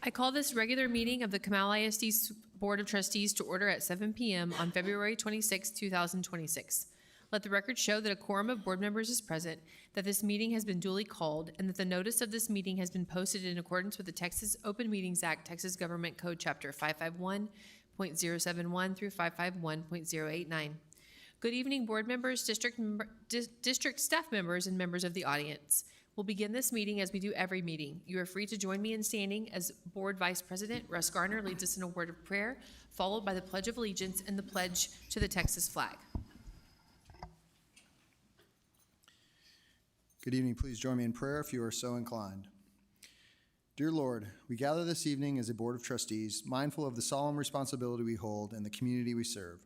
I call this regular meeting of the Comal ISD Board of Trustees to order at 7 p.m. on February 26, 2026. Let the record show that a quorum of board members is present, that this meeting has been duly called, and that the notice of this meeting has been posted in accordance with the Texas Open Meetings Act, Texas Government Code Chapter 551.071 through 551.089. Good evening, board members, district staff members, and members of the audience. We'll begin this meeting as we do every meeting. You are free to join me in standing as Board Vice President Russ Garner leads us in a word of prayer, followed by the Pledge of Allegiance and the pledge to the Texas flag. Good evening. Please join me in prayer if you are so inclined. Dear Lord, we gather this evening as a Board of Trustees, mindful of the solemn responsibility we hold and the community we serve.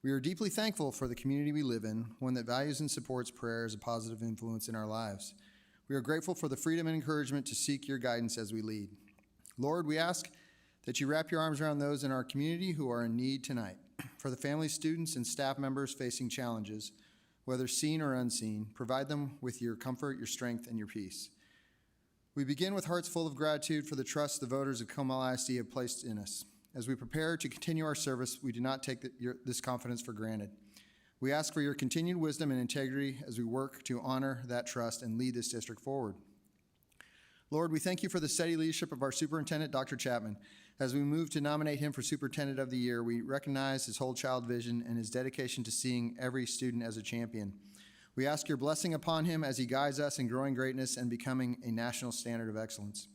We are deeply thankful for the community we live in, one that values and supports prayer as a positive influence in our lives. We are grateful for the freedom and encouragement to seek your guidance as we lead. Lord, we ask that you wrap your arms around those in our community who are in need tonight. For the families, students, and staff members facing challenges, whether seen or unseen, provide them with your comfort, your strength, and your peace. We begin with hearts full of gratitude for the trust the voters of Comal ISD have placed in us. As we prepare to continue our service, we do not take this confidence for granted. We ask for your continued wisdom and integrity as we work to honor that trust and lead this district forward. Lord, we thank you for the steady leadership of our superintendent, Dr. Chapman. As we move to nominate him for Superintendent of the Year, we recognize his whole child vision and his dedication to seeing every student as a champion. We ask your blessing upon him as he guides us in growing greatness and becoming a national standard of excellence.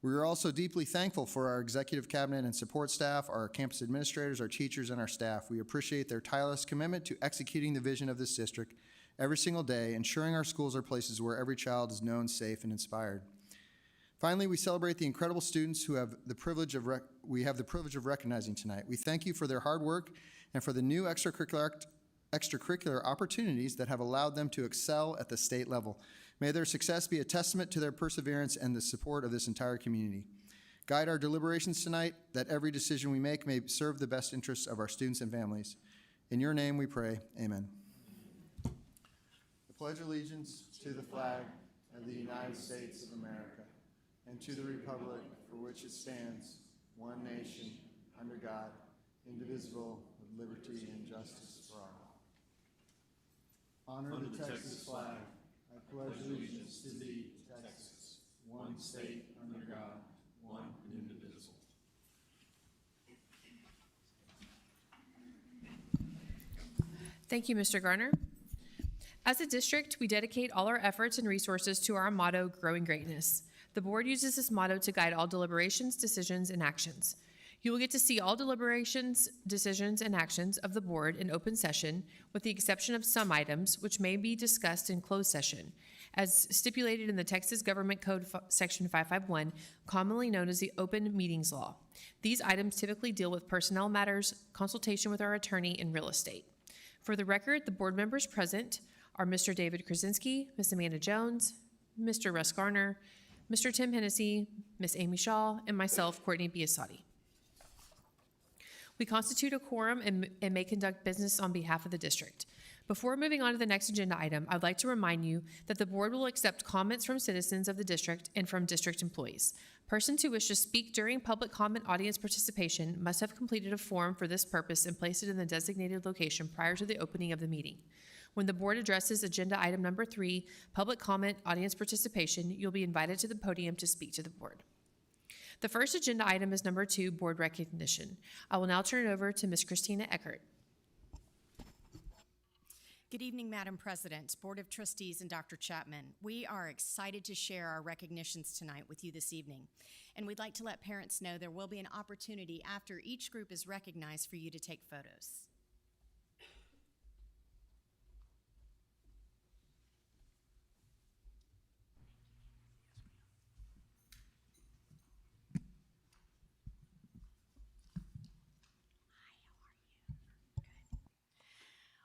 We are also deeply thankful for our executive cabinet and support staff, our campus administrators, our teachers, and our staff. We appreciate their tireless commitment to executing the vision of this district every single day, ensuring our schools are places where every child is known, safe, and inspired. Finally, we celebrate the incredible students who have the privilege of recognizing tonight. We thank you for their hard work and for the new extracurricular opportunities that have allowed them to excel at the state level. May their success be a testament to their perseverance and the support of this entire community. Guide our deliberations tonight, that every decision we make may serve the best interests of our students and families. In your name we pray, amen. I pledge allegiance to the flag of the United States of America and to the republic for which it stands, one nation, under God, indivisible, with liberty and justice for all. Honor the Texas flag. I pledge allegiance to thee, Texas, one state under God, one and indivisible. Thank you, Mr. Garner. As a district, we dedicate all our efforts and resources to our motto, Growing Greatness. The board uses this motto to guide all deliberations, decisions, and actions. You will get to see all deliberations, decisions, and actions of the board in open session, with the exception of some items which may be discussed in closed session, as stipulated in the Texas Government Code Section 551, commonly known as the Open Meetings Law. These items typically deal with personnel matters, consultation with our attorney, and real estate. For the record, the board members present are Mr. David Krasinski, Ms. Amanda Jones, Mr. Russ Garner, Mr. Tim Hennessy, Ms. Amy Shaw, and myself, Courtney Biasotti. We constitute a quorum and may conduct business on behalf of the district. Before moving on to the next agenda item, I'd like to remind you that the board will accept comments from citizens of the district and from district employees. Persons who wish to speak during public comment audience participation must have completed a form for this purpose and placed it in the designated location prior to the opening of the meeting. When the board addresses agenda item number 3, public comment audience participation, you'll be invited to the podium to speak to the board. The first agenda item is number 2, board recognition. I will now turn it over to Ms. Christina Eckert. Good evening, Madam President, Board of Trustees, and Dr. Chapman. We are excited to share our recognitions tonight with you this evening. And we'd like to let parents know there will be an opportunity after each group is recognized for you to take photos.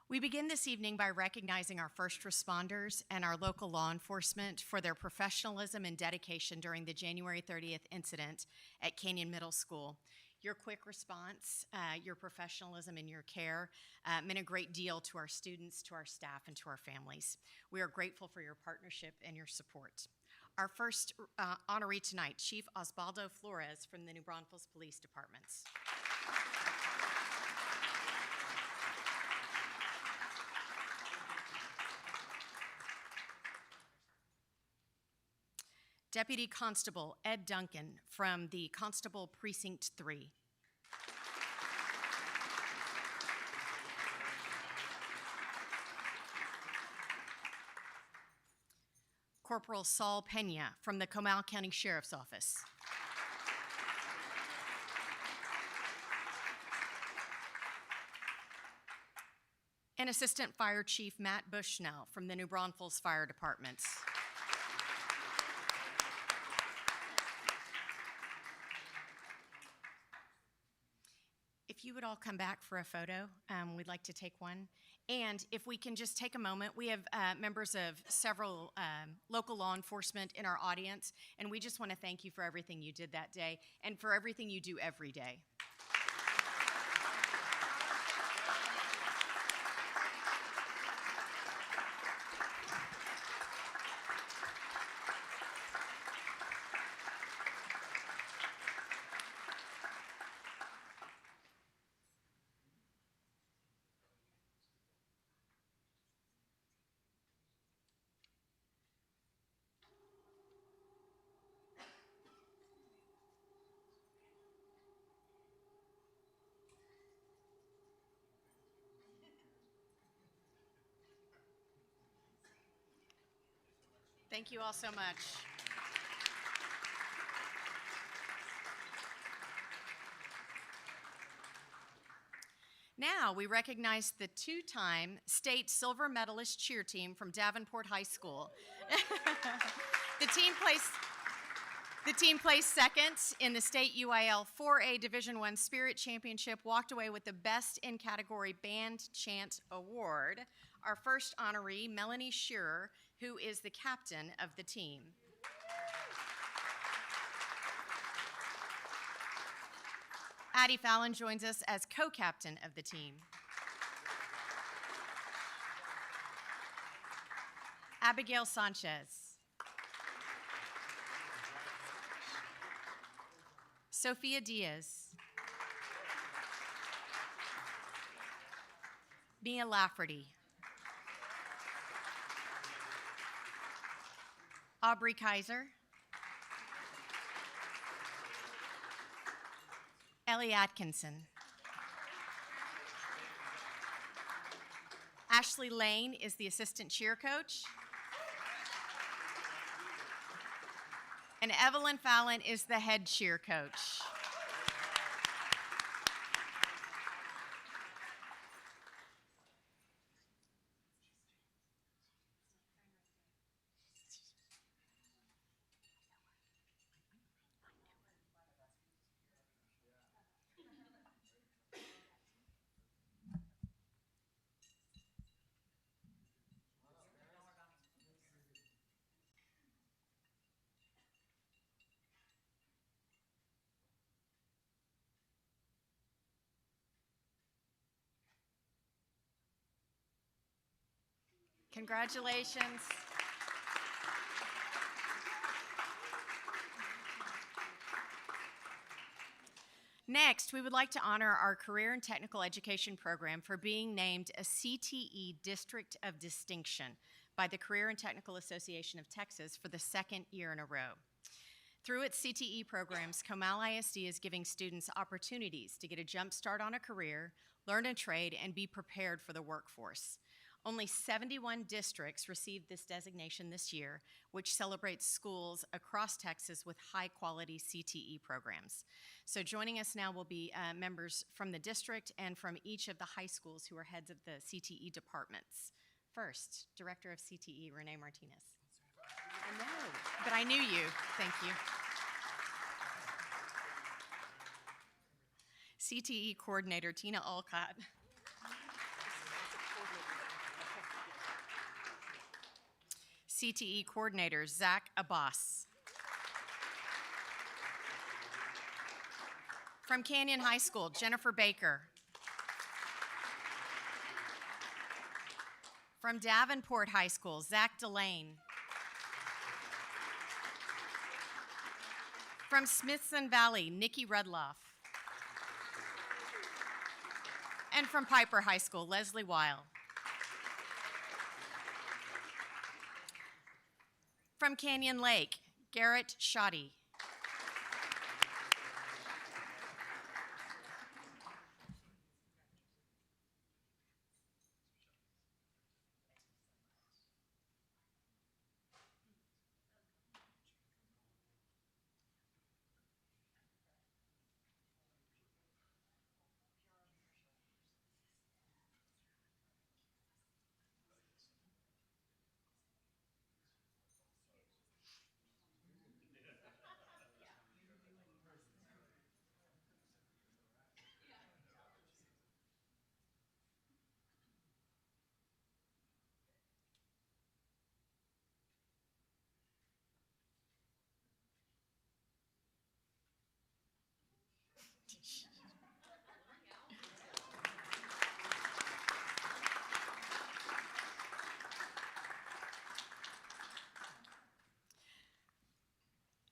We begin this evening by recognizing our first responders and our local law enforcement for their professionalism and dedication during the January 30th incident at Canyon Middle School. Your quick response, your professionalism, and your care meant a great deal to our students, to our staff, and to our families. We are grateful for your partnership and your support. Our first honoree tonight, Chief Osvaldo Flores from the New Braunfels Police Departments. Deputy Constable Ed Duncan from the Constable Precinct 3. Corporal Saul Pena from the Comal County Sheriff's Office. And Assistant Fire Chief Matt Bushnell from the New Braunfels Fire Departments. If you would all come back for a photo, we'd like to take one. And if we can just take a moment, we have members of several local law enforcement in our audience, and we just want to thank you for everything you did that day and for everything you do every day. Thank you all so much. Now we recognize the two-time state silver medalist cheer team from Davenport High School. The team placed second in the state UIL 4A Division I Spirit Championship, walked away with the Best in Category Band Chant Award. Our first honoree, Melanie Shearer, who is the captain of the team. Addie Fallon joins us as co-captain of the team. Abigail Sanchez. Sophia Diaz. Mia Lafferty. Aubrey Kaiser. Ellie Atkinson. Ashley Lane is the assistant cheer coach. And Evelyn Fallon is the head cheer coach. Congratulations. Next, we would like to honor our Career and Technical Education program for being named a CTE District of Distinction by the Career and Technical Association of Texas for the second year in a row. Through its CTE programs, Comal ISD is giving students opportunities to get a jump start on a career, learn a trade, and be prepared for the workforce. Only 71 districts received this designation this year, which celebrates schools across Texas with high-quality CTE programs. So joining us now will be members from the district and from each of the high schools who are heads of the CTE departments. First, Director of CTE, Renee Martinez. I know, but I knew you. Thank you. CTE Coordinator, Tina Alcott. CTE Coordinator, Zach Abbas. From Canyon High School, Jennifer Baker. From Davenport High School, Zach Delane. From Smithson Valley, Nikki Rudloff. And from Piper High School, Leslie Weil. From Canyon Lake, Garrett Shoddy.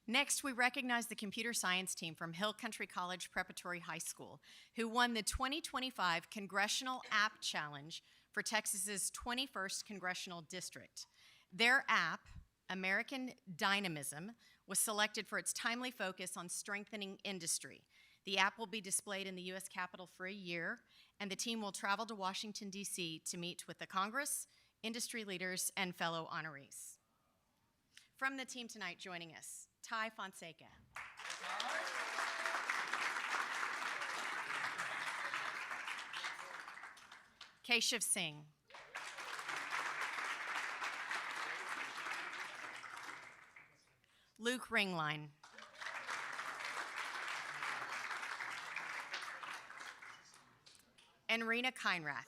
Next, we recognize the computer science team from Hill Country College Preparatory High School, who won the 2025 Congressional App Challenge for Texas's 21st Congressional District. Their app, American Dynamism, was selected for its timely focus on strengthening industry. The app will be displayed in the U.S. Capitol for a year, and the team will travel to Washington, D.C. to meet with the Congress, industry leaders, and fellow honorees. From the team tonight joining us, Ty Fonseca. Keshav Singh. Luke Ringline. And Rena Keinrath.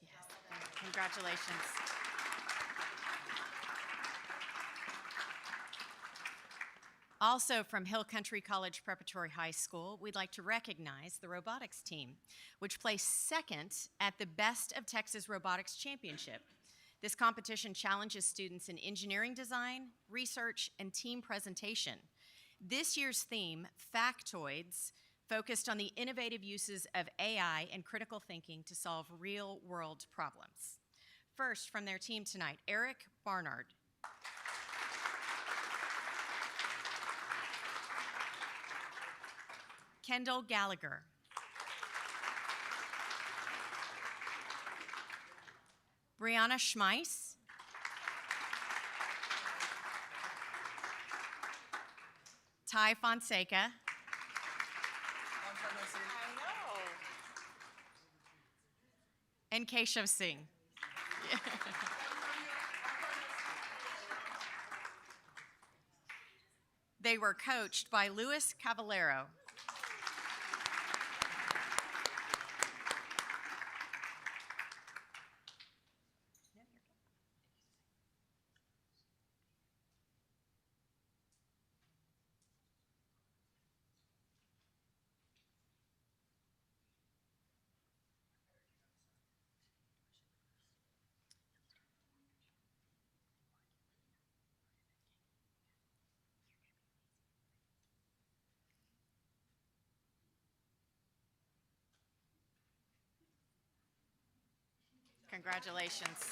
Yes, congratulations. Also from Hill Country College Preparatory High School, we'd like to recognize the robotics team, which placed second at the Best of Texas Robotics Championship. This competition challenges students in engineering design, research, and team presentation. This year's theme, Factoids, focused on the innovative uses of AI and critical thinking to solve real-world problems. First, from their team tonight, Eric Barnard. Kendall Gallagher. Brianna Schmeiss. Ty Fonseca. And Keshav Singh. They were coached by Luis Cavallero. Congratulations.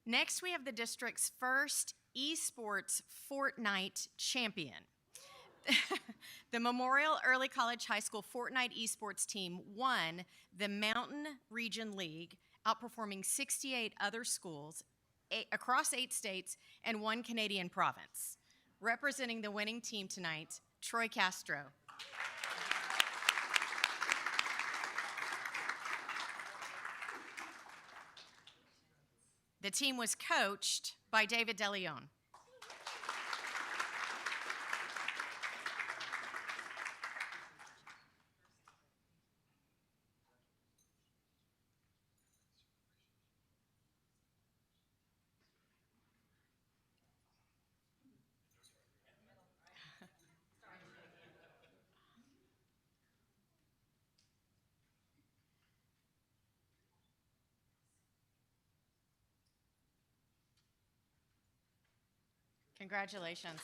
Next, we have the district's first esports Fortnite champion. The Memorial Early College High School Fortnite esports team won the Mountain Region League, outperforming 68 other schools across 8 states and 1 Canadian province. Representing the winning team tonight, Troy Castro. The team was coached by David DeLeon. Congratulations.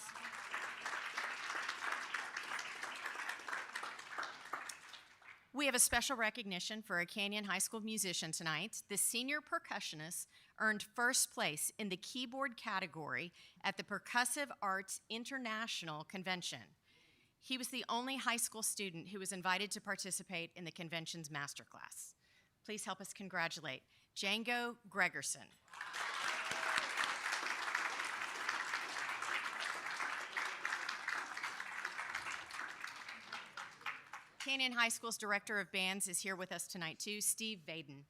We have a special recognition for a Canyon High School musician tonight. The senior percussionist earned first place in the keyboard category at the Percussive Arts International Convention. He was the only high school student who was invited to participate in the convention's masterclass. Please help us congratulate Django Gregerson. Canyon High School's Director of Bands is here with us tonight too, Steve Vaden.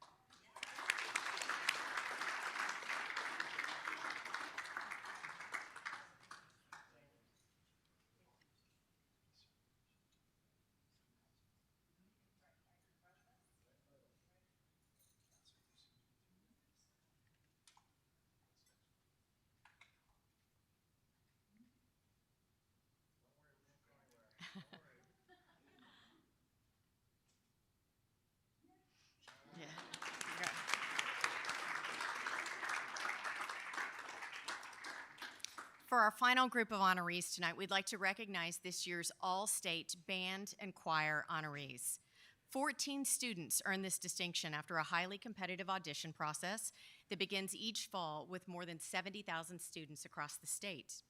Yeah. For our final group of honorees tonight, we'd like to recognize this year's All-State Band and Choir honorees. 14 students earned this distinction after a highly competitive audition process that begins each fall with more than 70,000 students across the state.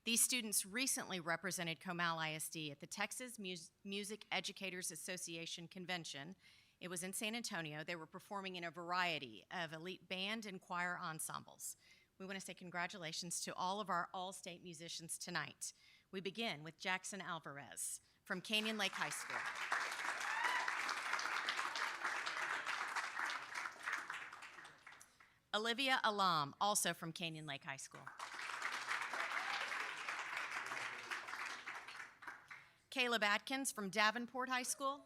These students recently represented Comal ISD at the Texas Music Educators Association Convention. It was in San Antonio. They were performing in a variety of elite band and choir ensembles. We want to say congratulations to all of our all-state musicians tonight. We begin with Jackson Alvarez from Canyon Lake High School. Olivia Alam, also from Canyon Lake High School. Caleb Atkins from Davenport High School.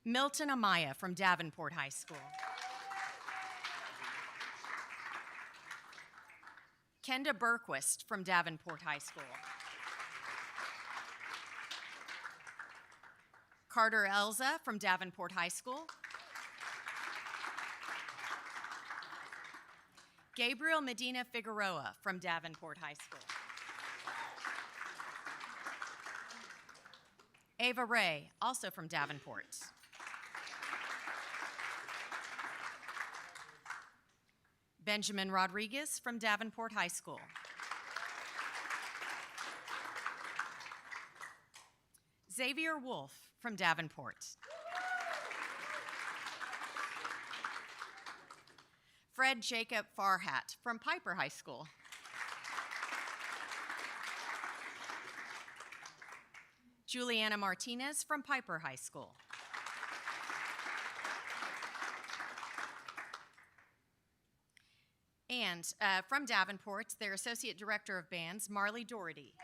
Milton Amaya from Davenport High School. Kenda Berquist from Davenport High School. Carter Elza from Davenport High School. Gabriel Medina Figueroa from Davenport High School. Ava Ray, also from Davenport. Benjamin Rodriguez from Davenport High School. Xavier Wolf from Davenport. Fred Jacob Farhat from Piper High School. Juliana Martinez from Piper High School. And from Davenport, their Associate Director of Bands, Marley Doherty.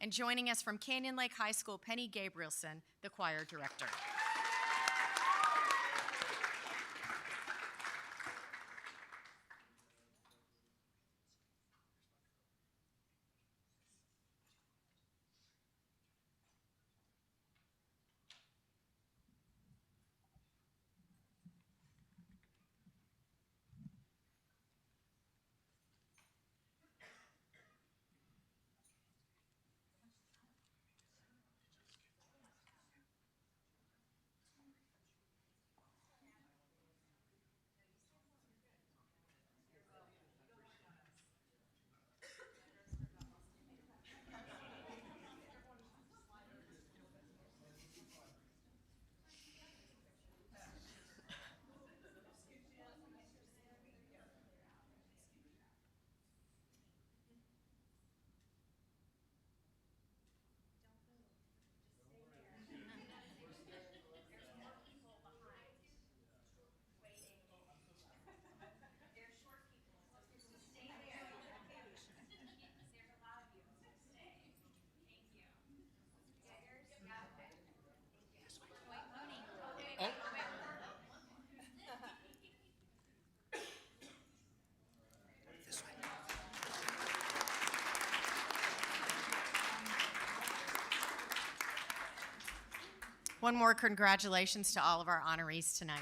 And joining us from Canyon Lake High School, Penny Gabrielson, the Choir Director. One more congratulations to all of our honorees tonight.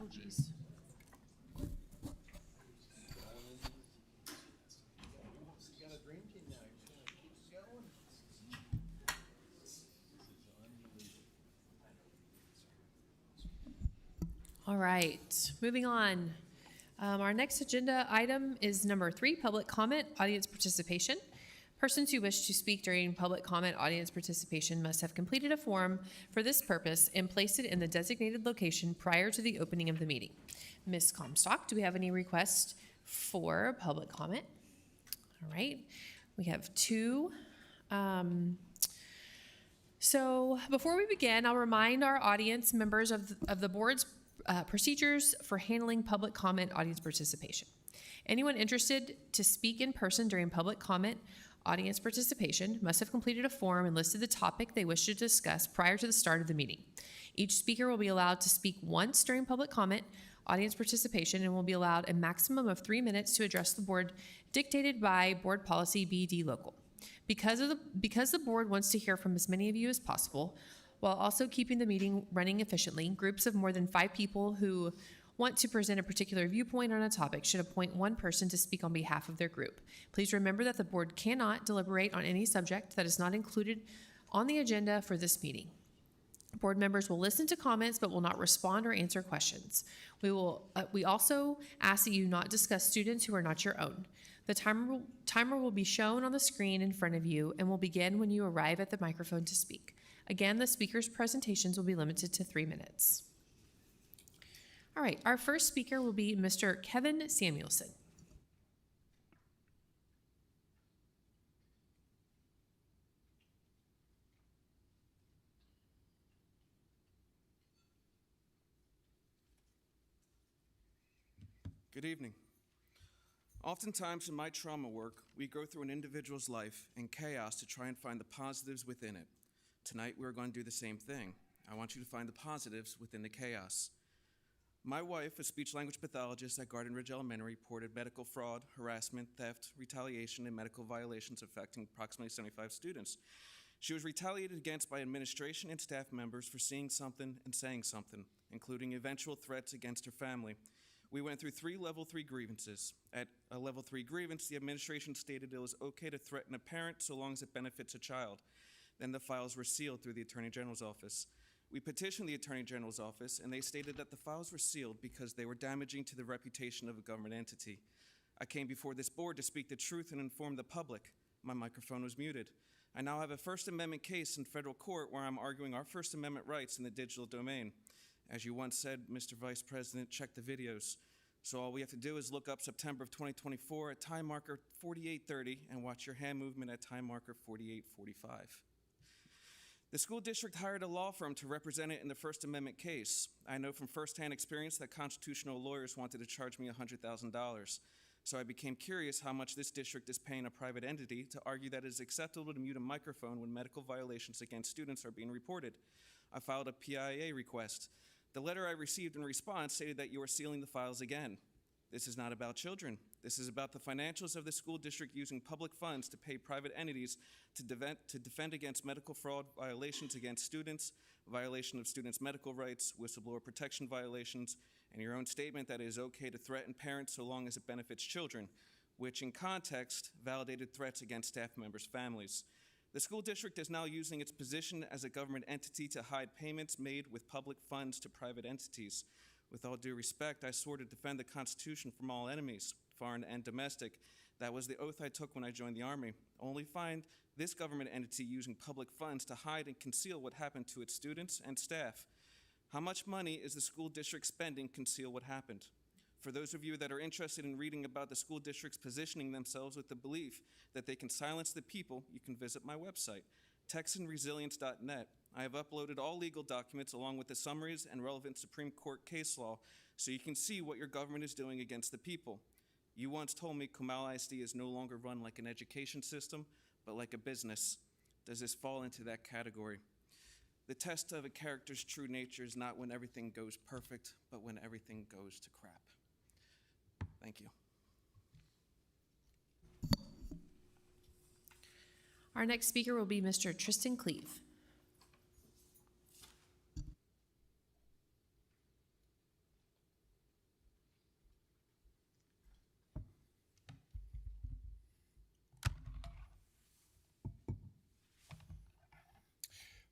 Oh, geez. All right, moving on. Our next agenda item is number 3, public comment, audience participation. Persons who wish to speak during public comment audience participation must have completed a form for this purpose and placed it in the designated location prior to the opening of the meeting. Ms. Comstock, do we have any requests for public comment? All right, we have 2. So before we begin, I'll remind our audience members of the board's procedures for handling public comment audience participation. Anyone interested to speak in person during public comment audience participation must have completed a form and listed the topic they wish to discuss prior to the start of the meeting. Each speaker will be allowed to speak once during public comment audience participation and will be allowed a maximum of 3 minutes to address the board, dictated by Board Policy BD Local. Because the board wants to hear from as many of you as possible, while also keeping the meeting running efficiently, groups of more than 5 people who want to present a particular viewpoint on a topic should appoint one person to speak on behalf of their group. Please remember that the board cannot deliberate on any subject that is not included on the agenda for this meeting. Board members will listen to comments but will not respond or answer questions. We also ask that you not discuss students who are not your own. The timer will be shown on the screen in front of you and will begin when you arrive at the microphone to speak. Again, the speaker's presentations will be limited to 3 minutes. All right, our first speaker will be Mr. Kevin Samuelson. Good evening. Oftentimes in my trauma work, we go through an individual's life in chaos to try and find the positives within it. Tonight, we're going to do the same thing. I want you to find the positives within the chaos. My wife, a speech-language pathologist at Garden Ridge Elementary, reported medical fraud, harassment, theft, retaliation, and medical violations affecting approximately 75 students. She was retaliated against by administration and staff members for seeing something and saying something, including eventual threats against her family. We went through 3 level 3 grievances. At a level 3 grievance, the administration stated it was okay to threaten a parent so long as it benefits a child. Then the files were sealed through the Attorney General's office. We petitioned the Attorney General's office, and they stated that the files were sealed because they were damaging to the reputation of a government entity. I came before this board to speak the truth and inform the public. My microphone was muted. I now have a First Amendment case in federal court where I'm arguing our First Amendment rights in the digital domain. As you once said, Mr. Vice President, check the videos. So all we have to do is look up September of 2024 at time marker 4830 and watch your hand movement at time marker 4845. The school district hired a law firm to represent it in the First Amendment case. I know from firsthand experience that constitutional lawyers wanted to charge me $100,000. So I became curious how much this district is paying a private entity to argue that it is acceptable to mute a microphone when medical violations against students are being reported. I filed a PIA request. The letter I received in response stated that you are sealing the files again. This is not about children. This is about the financials of the school district using public funds to pay private entities to defend against medical fraud violations against students, violation of students' medical rights, whistleblower protection violations, and your own statement that it is okay to threaten parents so long as it benefits children, which in context validated threats against staff members' families. The school district is now using its position as a government entity to hide payments made with public funds to private entities. With all due respect, I swore to defend the Constitution from all enemies, foreign and domestic. That was the oath I took when I joined the Army. Only find this government entity using public funds to hide and conceal what happened to its students and staff. How much money is the school district spending to conceal what happened? For those of you that are interested in reading about the school districts positioning themselves with the belief that they can silence the people, you can visit my website, TexanResilience.net, I have uploaded all legal documents along with the summaries and relevant Supreme Court case law so you can see what your government is doing against the people. You once told me Comal ISD is no longer run like an education system, but like a business. Does this fall into that category? The test of a character's true nature is not when everything goes perfect, but when everything goes to crap. Thank you. Our next speaker will be Mr. Tristan Cleave.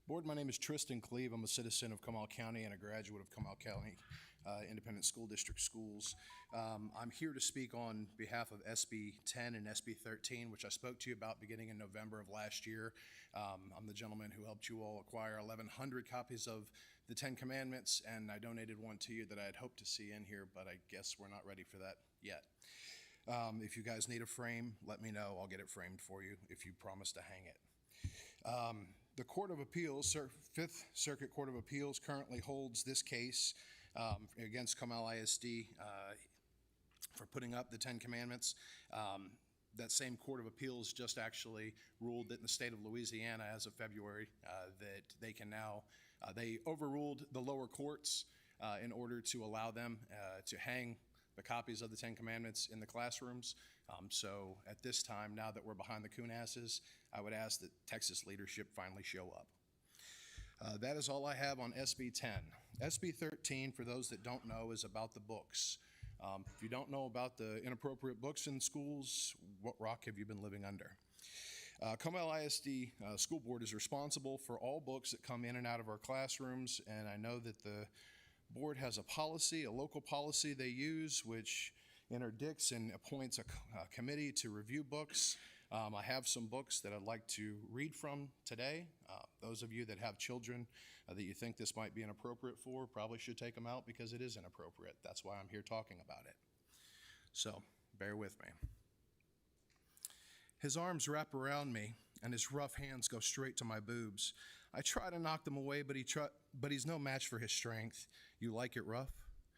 Board, my name is Tristan Cleave. I'm a citizen of Comal County and a graduate of Comal County Independent School District schools. I'm here to speak on behalf of SB 10 and SB 13, which I spoke to you about beginning in November of last year. I'm the gentleman who helped you all acquire 1,100 copies of the 10 Commandments, and I donated one to you that I had hoped to see in here, but I guess we're not ready for that yet. If you guys need a frame, let me know. I'll get it framed for you if you promise to hang it. The Court of Appeals, Fifth Circuit Court of Appeals, currently holds this case against Comal ISD for putting up the 10 Commandments. That same Court of Appeals just actually ruled that in the state of Louisiana as of February that they can now, they overruled the lower courts in order to allow them to hang the copies of the 10 Commandments in the classrooms. So at this time, now that we're behind the coon asses, I would ask that Texas leadership finally show up. That is all I have on SB 10. SB 13, for those that don't know, is about the books. If you don't know about the inappropriate books in schools, what rock have you been living under? Comal ISD School Board is responsible for all books that come in and out of our classrooms, and I know that the board has a policy, a local policy they use, which interdicts and appoints a committee to review books. I have some books that I'd like to read from today. Those of you that have children that you think this might be inappropriate for probably should take them out because it is inappropriate. That's why I'm here talking about it. So bear with me. His arms wrap around me and his rough hands go straight to my boobs. I try to knock them away, but he's no match for his strength. You like it rough?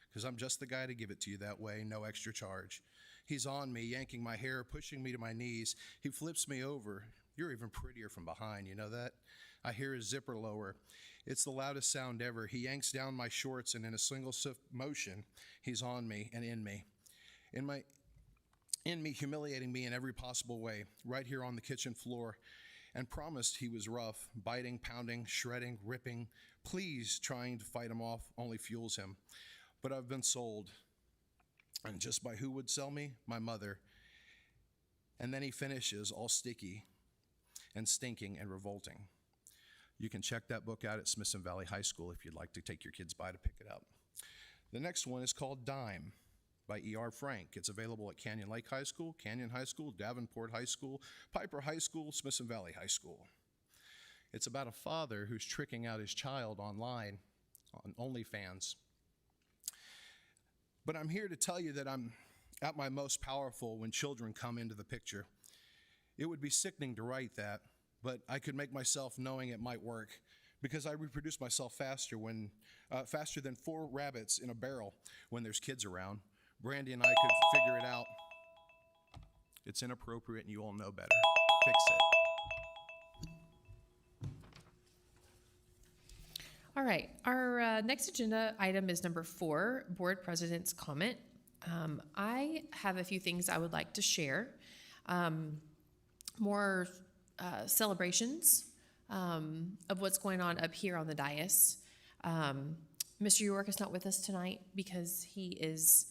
Because I'm just the guy to give it to you that way, no extra charge. He's on me, yanking my hair, pushing me to my knees. He flips me over. You're even prettier from behind, you know that? I hear his zipper lower. It's the loudest sound ever. He yanks down my shorts, and in a single swift motion, he's on me and in me. In me, humiliating me in every possible way, right here on the kitchen floor, and promised he was rough, biting, pounding, shredding, ripping. Please, trying to fight him off only fuels him. But I've been sold. And just by who would sell me? My mother. And then he finishes all sticky and stinking and revolting. You can check that book out at Smithson Valley High School if you'd like to take your kids by to pick it up. The next one is called Dime by E.R. Frank. It's available at Canyon Lake High School, Canyon High School, Davenport High School, Piper High School, Smithson Valley High School. It's about a father who's tricking out his child online on OnlyFans. But I'm here to tell you that I'm at my most powerful when children come into the picture. It would be sickening to write that, but I could make myself knowing it might work because I reproduce myself faster than 4 rabbits in a barrel when there's kids around. Brandy and I could figure it out. It's inappropriate and you all know better. Fix it. All right, our next agenda item is number 4, Board President's Comment. I have a few things I would like to share. More celebrations of what's going on up here on the dais. Mr. York is not with us tonight because it's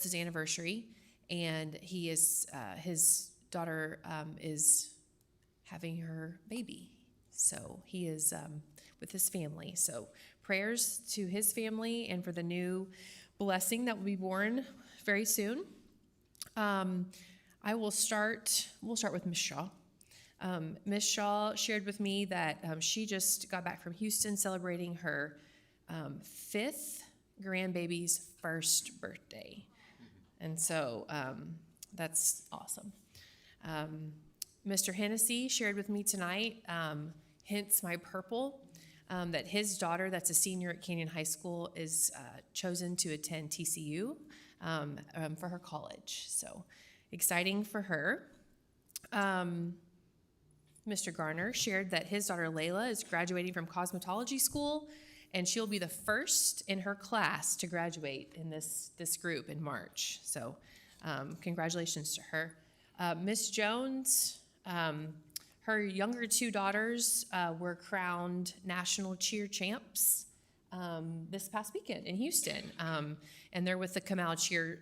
his anniversary, and he is his daughter is having her baby, so he is with his family. So prayers to his family and for the new blessing that will be born very soon. We'll start with Ms. Shaw. Ms. Shaw shared with me that she just got back from Houston celebrating her 5th grandbaby's 1st birthday. And so that's awesome. Mr. Hennessy shared with me tonight hence my purple, that his daughter, that's a senior at Canyon High School, is chosen to attend TCU for her college. So exciting for her. Mr. Garner shared that his daughter Layla is graduating from cosmetology school, and she'll be the first in her class to graduate in this group in March. So congratulations to her. Miss Jones, her younger two daughters were crowned national cheer champs this past weekend in Houston, and they're with the Comal cheer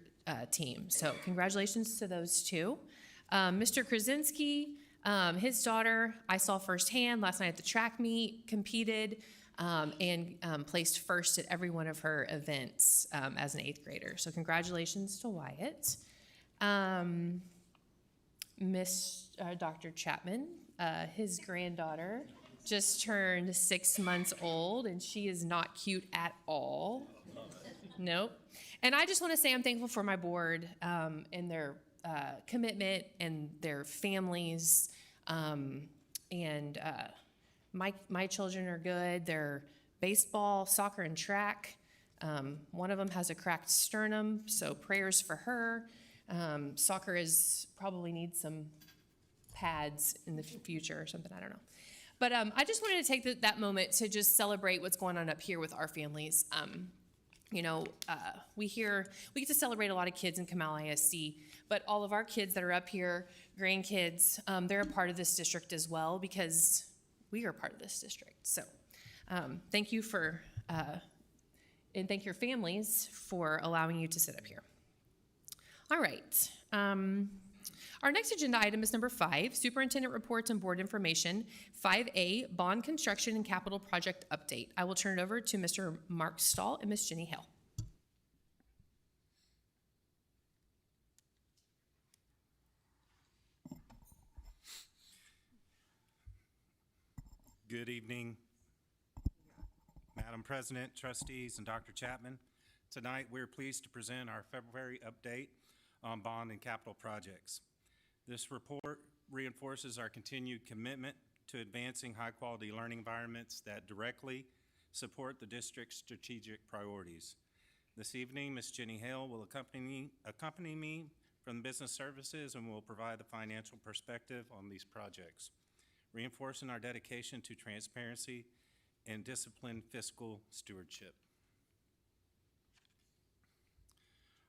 team. So congratulations to those two. Mr. Krasinski, his daughter, I saw firsthand last night at the track meet, competed and placed first at every one of her events as an 8th grader. So congratulations to Wyatt. Dr. Chapman, his granddaughter, just turned 6 months old, and she is not cute at all. Nope. And I just want to say I'm thankful for my board and their commitment and their families. My children are good. They're baseball, soccer, and track. One of them has a cracked sternum, so prayers for her. Soccer probably needs some pads in the future or something, I don't know. But I just wanted to take that moment to just celebrate what's going on up here with our families. We get to celebrate a lot of kids in Comal ISD, but all of our kids that are up here, grandkids, they're a part of this district as well because we are part of this district. So thank you and thank your families for allowing you to sit up here. All right. Our next agenda item is number 5, Superintendent Reports and Board Information, 5A, Bond Construction and Capital Project Update. I will turn it over to Mr. Mark Stahl and Ms. Jenny Hale. Good evening, Madam President, Trustees, and Dr. Chapman. Tonight, we're pleased to present our February update on bond and capital projects. This report reinforces our continued commitment to advancing high-quality learning environments that directly support the district's strategic priorities. This evening, Ms. Jenny Hale will accompany me from Business Services and will provide the financial perspective on these projects, reinforcing our dedication to transparency and disciplined fiscal stewardship.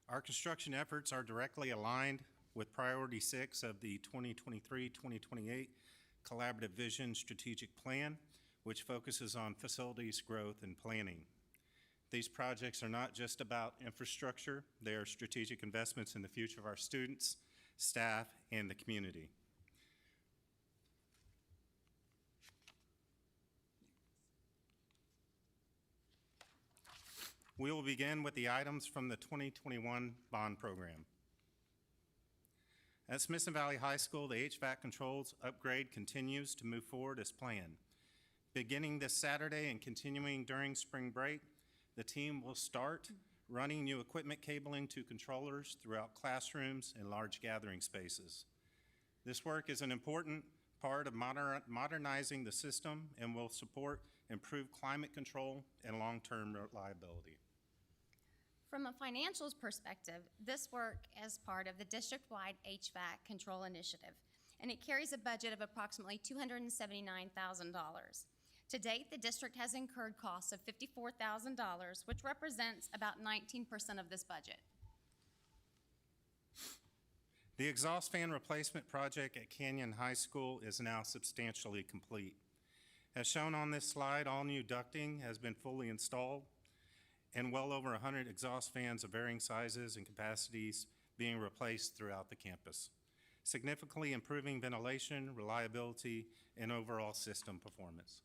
Our construction efforts are directly aligned with Priority 6 of the 2023-2028 Collaborative Vision Strategic Plan, which focuses on facilities growth and planning. These projects are not just about infrastructure, they are strategic investments in the future of our students, staff, and the community. We will begin with the items from the 2021 bond program. At Smithson Valley High School, the HVAC controls upgrade continues to move forward as planned. Beginning this Saturday and continuing during spring break, the team will start running new equipment cabling to controllers throughout classrooms and large gathering spaces. This work is an important part of modernizing the system and will support improved climate control and long-term reliability. From a financials perspective, this work is part of the district-wide HVAC control initiative, and it carries a budget of approximately $279,000. To date, the district has incurred costs of $54,000, which represents about 19% of this budget. The exhaust fan replacement project at Canyon High School is now substantially complete. As shown on this slide, all new ducting has been fully installed, and well over 100 exhaust fans of varying sizes and capacities being replaced throughout the campus, significantly improving ventilation, reliability, and overall system performance.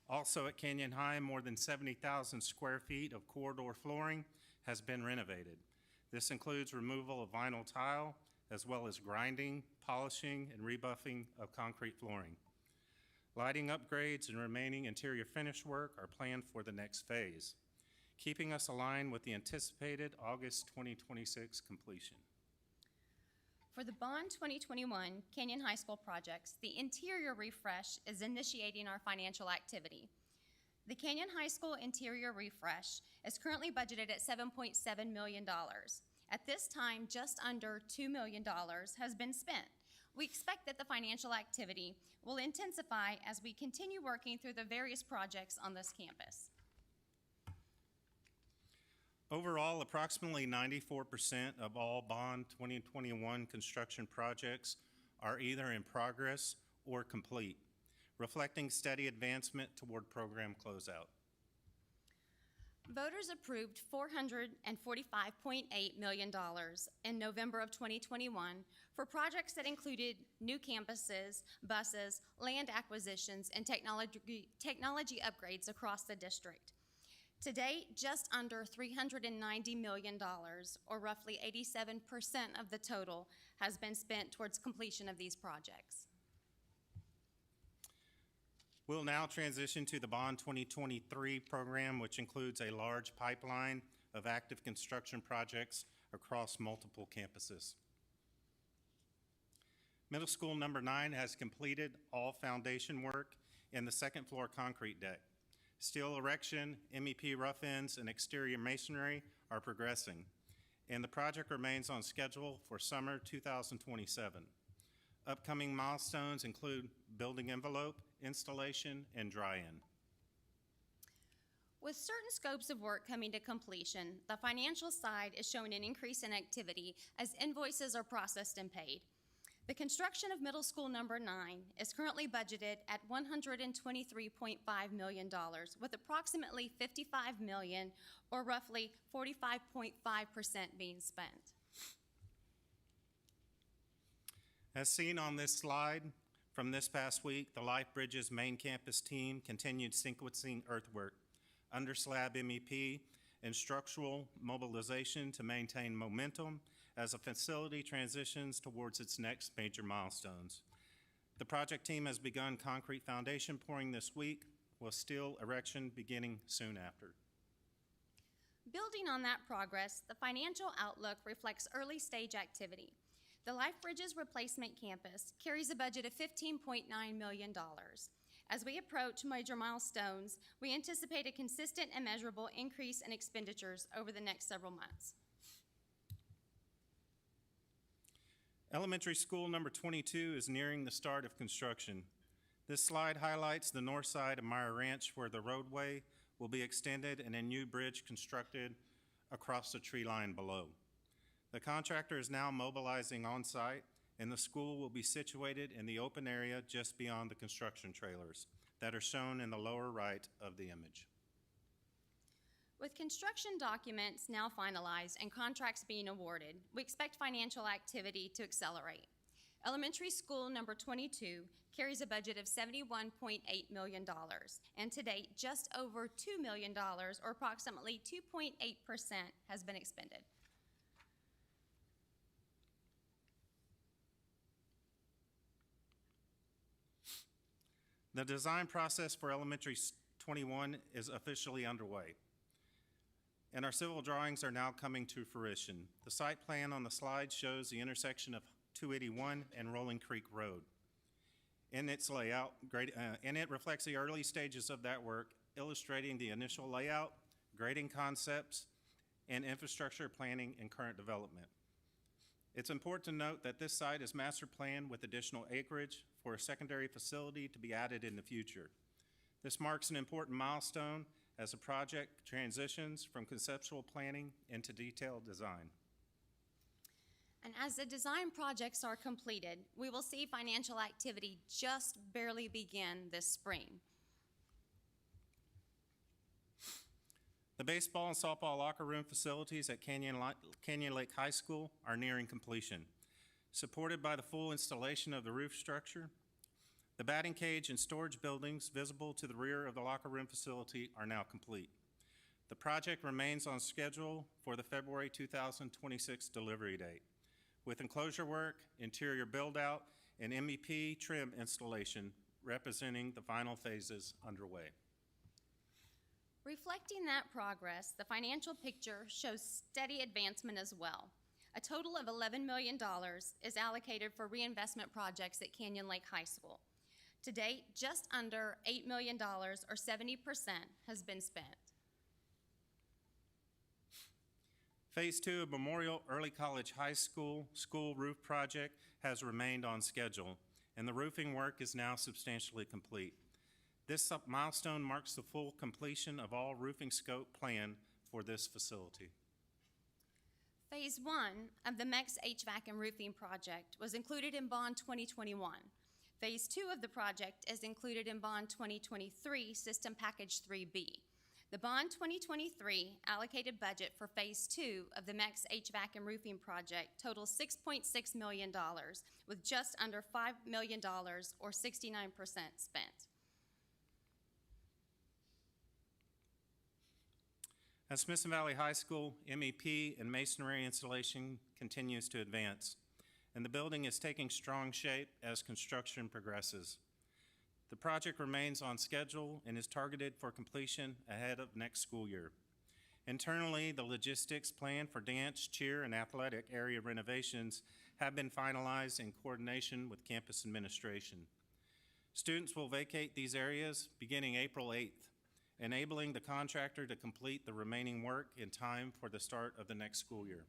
Also at Canyon High, more than 70,000 square feet of corridor flooring has been renovated. This includes removal of vinyl tile, as well as grinding, polishing, and rebuffing of concrete flooring. Lighting upgrades and remaining interior finish work are planned for the next phase, keeping us aligned with the anticipated August 2026 completion. For the Bond 2021 Canyon High School projects, the interior refresh is initiating our financial activity. The Canyon High School interior refresh is currently budgeted at $7.7 million. At this time, just under $2 million has been spent. We expect that the financial activity will intensify as we continue working through the various projects on this campus. Overall, approximately 94% of all Bond 2021 construction projects are either in progress or complete, reflecting steady advancement toward program closeout. Voters approved $445.8 million in November of 2021 for projects that included new campuses, buses, land acquisitions, and technology upgrades across the district. To date, just under $390 million, or roughly 87% of the total, has been spent towards completion of these projects. We'll now transition to the Bond 2023 program, which includes a large pipeline of active construction projects across multiple campuses. Middle School number 9 has completed all foundation work in the second floor concrete deck. Steel erection, MEP rough ends, and exterior masonry are progressing, and the project remains on schedule for summer 2027. Upcoming milestones include building envelope, installation, and dry-in. With certain scopes of work coming to completion, the financial side is showing an increase in activity as invoices are processed and paid. The construction of Middle School number 9 is currently budgeted at $123.5 million, with approximately $55 million, or roughly 45.5%, being spent. As seen on this slide from this past week, the Life Bridges main campus team continued sequencing earthwork, underslab MEP, and structural mobilization to maintain momentum as the facility transitions towards its next major milestones. The project team has begun concrete foundation pouring this week, with steel erection beginning soon after. Building on that progress, the financial outlook reflects early stage activity. The Life Bridges replacement campus carries a budget of $15.9 million. As we approach major milestones, we anticipate a consistent and measurable increase in expenditures over the next several months. Elementary School number 22 is nearing the start of construction. This slide highlights the north side of Meyer Ranch, where the roadway will be extended and a new bridge constructed across the tree line below. The contractor is now mobilizing on site, and the school will be situated in the open area just beyond the construction trailers that are shown in the lower right of the image. With construction documents now finalized and contracts being awarded, we expect financial activity to accelerate. Elementary School number 22 carries a budget of $71.8 million, and to date, just over $2 million, or approximately 2.8%, has been expended. The design process for Elementary 21 is officially underway, and our civil drawings are now coming to fruition. The site plan on the slide shows the intersection of 281 and Rolling Creek Road. In its layout, and it reflects the early stages of that work, illustrating the initial layout, grading concepts, and infrastructure planning and current development. It's important to note that this site is master planned with additional acreage for a secondary facility to be added in the future. This marks an important milestone as the project transitions from conceptual planning into detailed design. And as the design projects are completed, we will see financial activity just barely begin this spring. The baseball and softball locker room facilities at Canyon Lake High School are nearing completion. Supported by the full installation of the roof structure, the batting cage and storage buildings visible to the rear of the locker room facility are now complete. The project remains on schedule for the February 2026 delivery date, with enclosure work, interior build-out, and MEP trim installation representing the final phases underway. Reflecting that progress, the financial picture shows steady advancement as well. A total of $11 million is allocated for reinvestment projects at Canyon Lake High School. To date, just under $8 million, or 70%, has been spent. Phase 2 of Memorial Early College High School roof project has remained on schedule, and the roofing work is now substantially complete. This milestone marks the full completion of all roofing scope planned for this facility. Phase 1 of the MEX HVAC and roofing project was included in Bond 2021. Phase 2 of the project is included in Bond 2023 System Package 3B. The Bond 2023 allocated budget for Phase 2 of the MEX HVAC and roofing project totals $6.6 million, with just under $5 million, or 69%, spent. At Smithson Valley High School, MEP and masonry installation continues to advance, and the building is taking strong shape as construction progresses. The project remains on schedule and is targeted for completion ahead of next school year. Internally, the logistics plan for dance, cheer, and athletic area renovations have been finalized in coordination with campus administration. Students will vacate these areas beginning April 8th, enabling the contractor to complete the remaining work in time for the start of the next school year.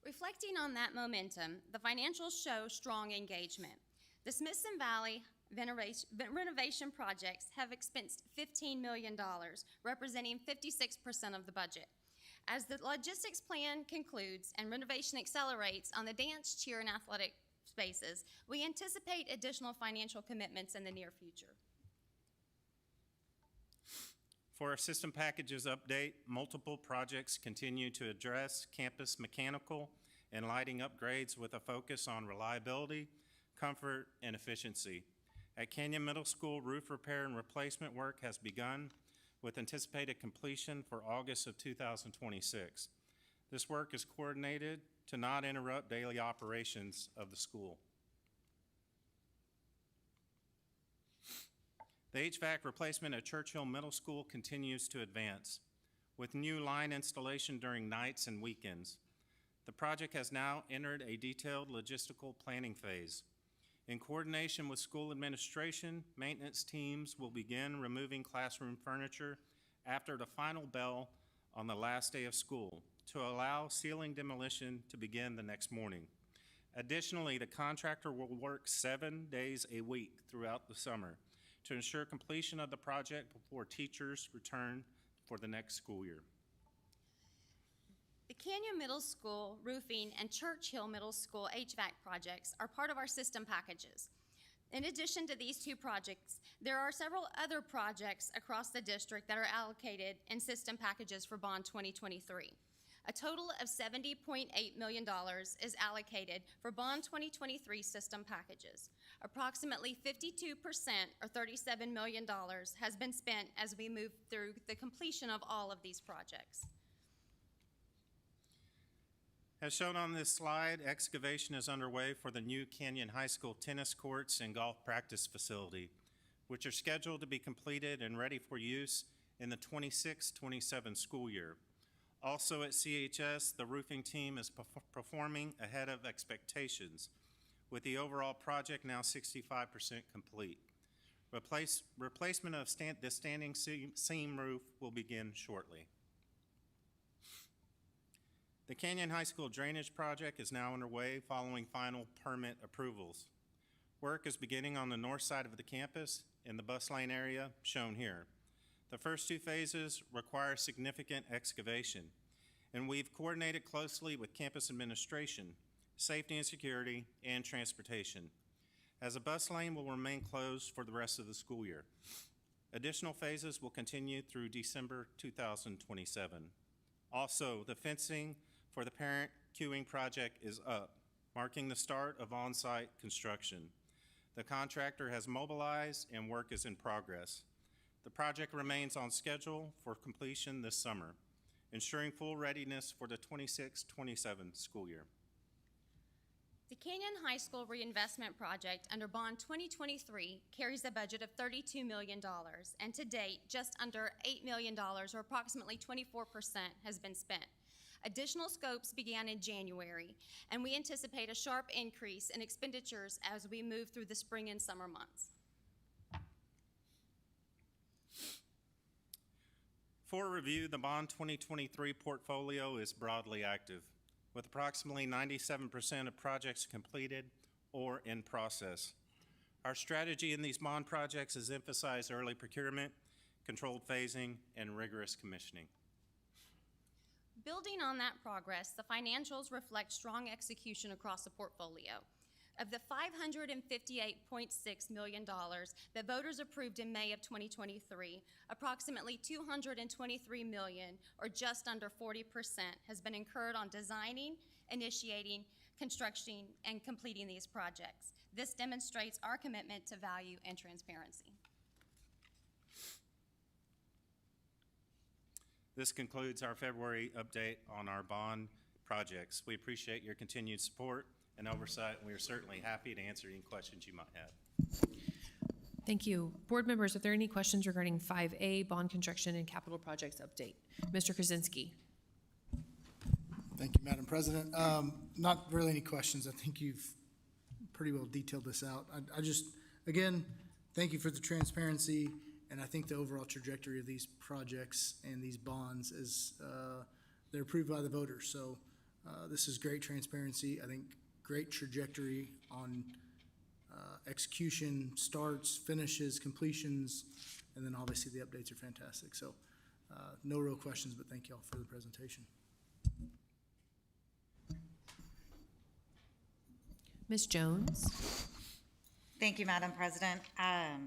Reflecting on that momentum, the financials show strong engagement. The Smithson Valley renovation projects have expensed $15 million, representing 56% of the budget. As the logistics plan concludes and renovation accelerates on the dance, cheer, and athletic spaces, we anticipate additional financial commitments in the near future. For our system packages update, multiple projects continue to address campus mechanical and lighting upgrades with a focus on reliability, comfort, and efficiency. At Canyon Middle School, roof repair and replacement work has begun with anticipated completion for August of 2026. This work is coordinated to not interrupt daily operations of the school. The HVAC replacement at Churchill Middle School continues to advance, with new line installation during nights and weekends. The project has now entered a detailed logistical planning phase. In coordination with school administration, maintenance teams will begin removing classroom furniture after the final bell on the last day of school to allow ceiling demolition to begin the next morning. Additionally, the contractor will work 7 days a week throughout the summer to ensure completion of the project before teachers return for the next school year. The Canyon Middle School roofing and Churchill Middle School HVAC projects are part of our system packages. In addition to these two projects, there are several other projects across the district that are allocated in system packages for Bond 2023. A total of $70.8 million is allocated for Bond 2023 system packages. Approximately 52%, or $37 million, has been spent as we move through the completion of all of these projects. As shown on this slide, excavation is underway for the new Canyon High School tennis courts and golf practice facility, which are scheduled to be completed and ready for use in the 26-27 school year. Also at CHS, the roofing team is performing ahead of expectations, with the overall project now 65% complete. Replacement of the standing seam roof will begin shortly. The Canyon High School drainage project is now underway following final permit approvals. Work is beginning on the north side of the campus in the bus lane area shown here. The first two phases require significant excavation, and we've coordinated closely with campus administration, safety and security, and transportation, as the bus lane will remain closed for the rest of the school year. Additional phases will continue through December 2027. Also, the fencing for the parent queuing project is up, marking the start of on-site construction. The contractor has mobilized and work is in progress. The project remains on schedule for completion this summer, ensuring full readiness for the 26-27 school year. The Canyon High School reinvestment project under Bond 2023 carries a budget of $32 million, and to date, just under $8 million, or approximately 24%, has been spent. Additional scopes began in January, and we anticipate a sharp increase in expenditures as we move through the spring and summer months. For review, the Bond 2023 portfolio is broadly active, with approximately 97% of projects completed or in process. Our strategy in these bond projects is emphasize early procurement, controlled phasing, and rigorous commissioning. Building on that progress, the financials reflect strong execution across the portfolio. Of the $558.6 million that voters approved in May of 2023, approximately $223 million, or just under 40%, has been incurred on designing, initiating, constructing, and completing these projects. This demonstrates our commitment to value and transparency. This concludes our February update on our bond projects. We appreciate your continued support and oversight, and we are certainly happy to answer any questions you might have. Thank you. Board members, are there any questions regarding 5A, bond construction and capital projects update? Mr. Krasinski. Thank you, Madam President. Not really any questions. I think you've pretty well detailed this out. I just, again, thank you for the transparency, and I think the overall trajectory of these projects and these bonds is they're approved by the voters. So this is great transparency. I think great trajectory on execution, starts, finishes, completions, and then obviously the updates are fantastic. So no real questions, but thank you all for the presentation. Ms. Jones. Thank you, Madam President. I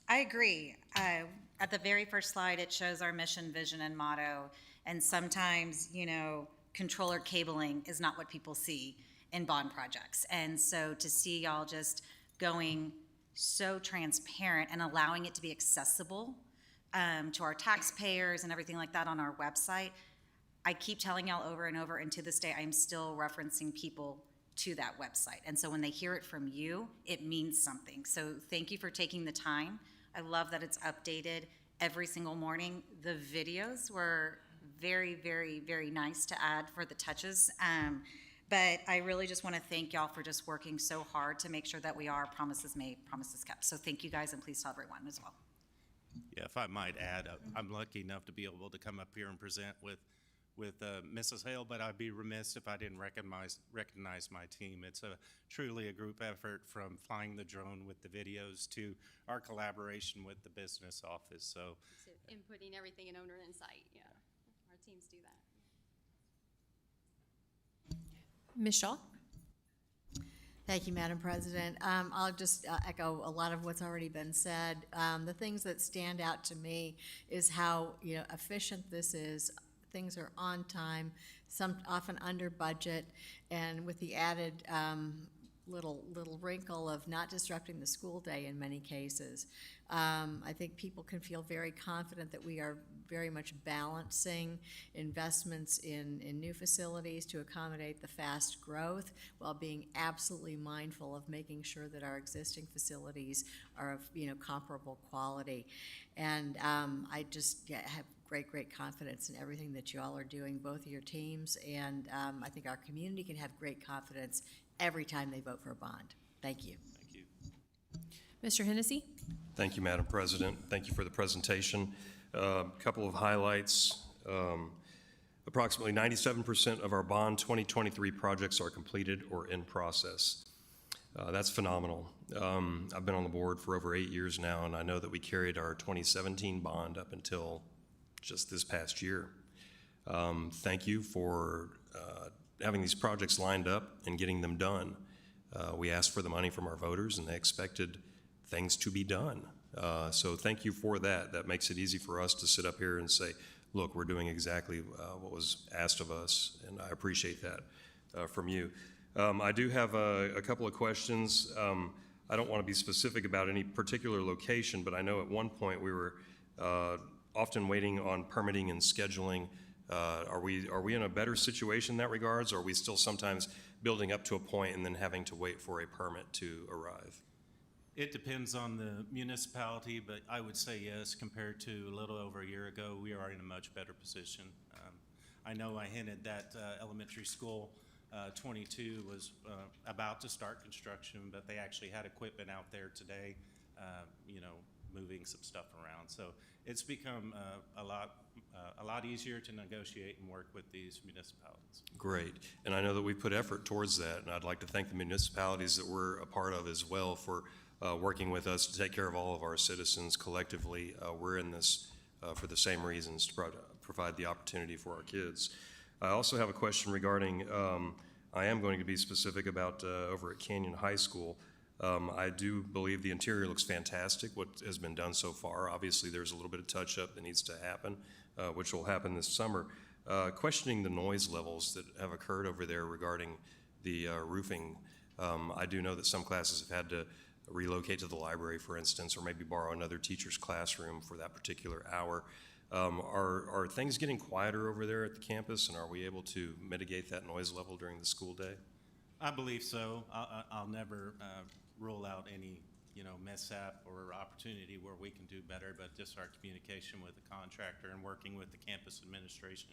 agree. At the very first slide, it shows our mission, vision, and motto. And sometimes, you know, controller cabling is not what people see in bond projects. And so to see y'all just going so transparent and allowing it to be accessible to our taxpayers and everything like that on our website, I keep telling y'all over and over, and to this day, I'm still referencing people to that website. And so when they hear it from you, it means something. So thank you for taking the time. I love that it's updated every single morning. The videos were very, very, very nice to add for the touches. But I really just want to thank y'all for just working so hard to make sure that we are promises made, promises kept. So thank you guys, and please tell everyone as well. Yeah, if I might add, I'm lucky enough to be able to come up here and present with Mrs. Hale, but I'd be remiss if I didn't recognize my team. It's truly a group effort, from flying the drone with the videos to our collaboration with the business office. So Inputting everything in owner insight, yeah. Our teams do that. Ms. Shaw. Thank you, Madam President. I'll just echo a lot of what's already been said. The things that stand out to me is how efficient this is. Things are on time, some often under budget, and with the added little wrinkle of not disrupting the school day in many cases. I think people can feel very confident that we are very much balancing investments in new facilities to accommodate the fast growth, while being absolutely mindful of making sure that our existing facilities are of comparable quality. And I just have great confidence in everything that you all are doing, both of your teams, and I think our community can have great confidence every time they vote for a bond. Thank you. thank you. Mr. Hennessy. Thank you, Madam President. Thank you for the presentation. A couple of highlights. Approximately 97% of our bond 2023 projects are completed or in process. That's phenomenal. I've been on the board for over 8 years now, and I know that we carried our 2017 bond up until just this past year. Thank you for having these projects lined up and getting them done. We asked for the money from our voters, and they expected things to be done. So thank you for that. That makes it easy for us to sit up here and say, look, we're doing exactly what was asked of us, and I appreciate that from you. I do have a couple of questions. I don't want to be specific about any particular location, but I know at one point we were often waiting on permitting and scheduling. Are we in a better situation in that regards, or are we still sometimes building up to a point and then having to wait for a permit to arrive? It depends on the municipality, but I would say yes, compared to a little over a year ago, we are in a much better position. I know I hinted that elementary school 22 was about to start construction, but they actually had equipment out there today, moving some stuff around. So it's become a lot easier to negotiate and work with these municipalities. Great. And I know that we put effort towards that, and I'd like to thank the municipalities that we're a part of as well for working with us to take care of all of our citizens collectively. We're in this for the same reasons, to provide the opportunity for our kids. I also have a question regarding, I am going to be specific about over at Canyon High School. I do believe the interior looks fantastic, what has been done so far. Obviously, there's a little bit of touch-up that needs to happen, which will happen this summer. Questioning the noise levels that have occurred over there regarding the roofing. I do know that some classes have had to relocate to the library, for instance, or maybe borrow another teacher's classroom for that particular hour. Are things getting quieter over there at the campus, and are we able to mitigate that noise level during the school day? I believe so. I'll never rule out any, mishap or opportunity where we can do better, but just our communication with the contractor and working with the campus administration,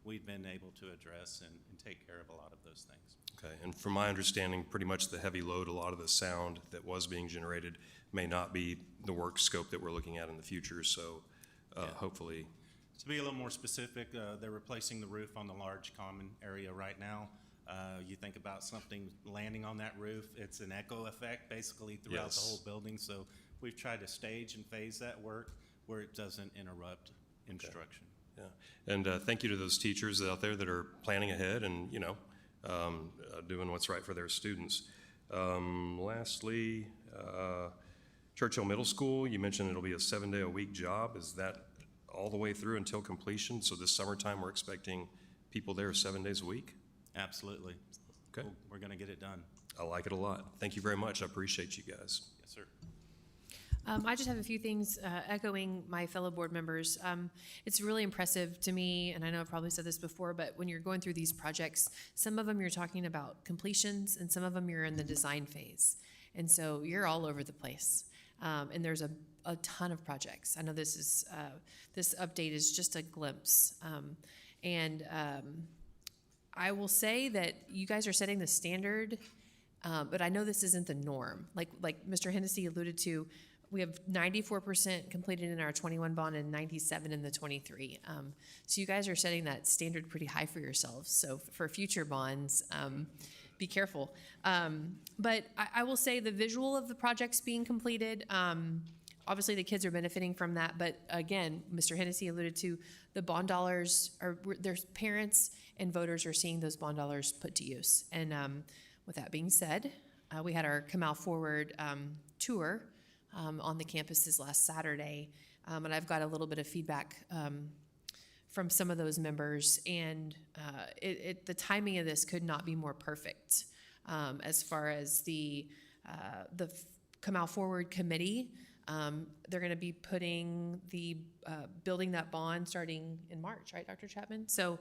we've been able to address and take care of a lot of those things. Okay, and from my understanding, pretty much the heavy load, a lot of the sound that was being generated may not be the work scope that we're looking at in the future, so hopefully. To be a little more specific, they're replacing the roof on the large common area right now. You think about something landing on that roof, it's an echo effect basically throughout Yes. the whole building. So we've tried to stage and phase that work where it doesn't interrupt instruction. Yeah, and thank you to those teachers out there that are planning ahead and, doing what's right for their students. Lastly, Churchill Middle School, you mentioned it'll be a 7-day-a-week job. Is that all the way through until completion? So this summertime, we're expecting people there 7 days a week? Absolutely. Okay. We're going to get it done. I like it a lot. Thank you very much. I appreciate you guys. Yes, sir. I just have a few things echoing my fellow board members. It's really impressive to me, and I know I've probably said this before, but when you're going through these projects, some of them you're talking about completions, and some of them you're in the design phase. And so you're all over the place. And there's a ton of projects. I know this update is just a glimpse. I will say that you guys are setting the standard, but I know this isn't the norm. Like Mr. Hennessy alluded to, we have 94% completed in our 21 bond and 97 in the 23. So you guys are setting that standard pretty high for yourselves. So for future bonds, be careful. But I will say the visual of the projects being completed, obviously the kids are benefiting from that. But again, Mr. Hennessy alluded to the bond dollars, there's parents and voters are seeing those bond dollars put to use. And with that being said, we had our Comal Forward tour on the campuses last Saturday. And I've got a little bit of feedback from some of those members, and the timing of this could not be more perfect as far as the Comal Forward Committee. They're going to be putting the building that bond starting in March, right, Dr. Chapman? So,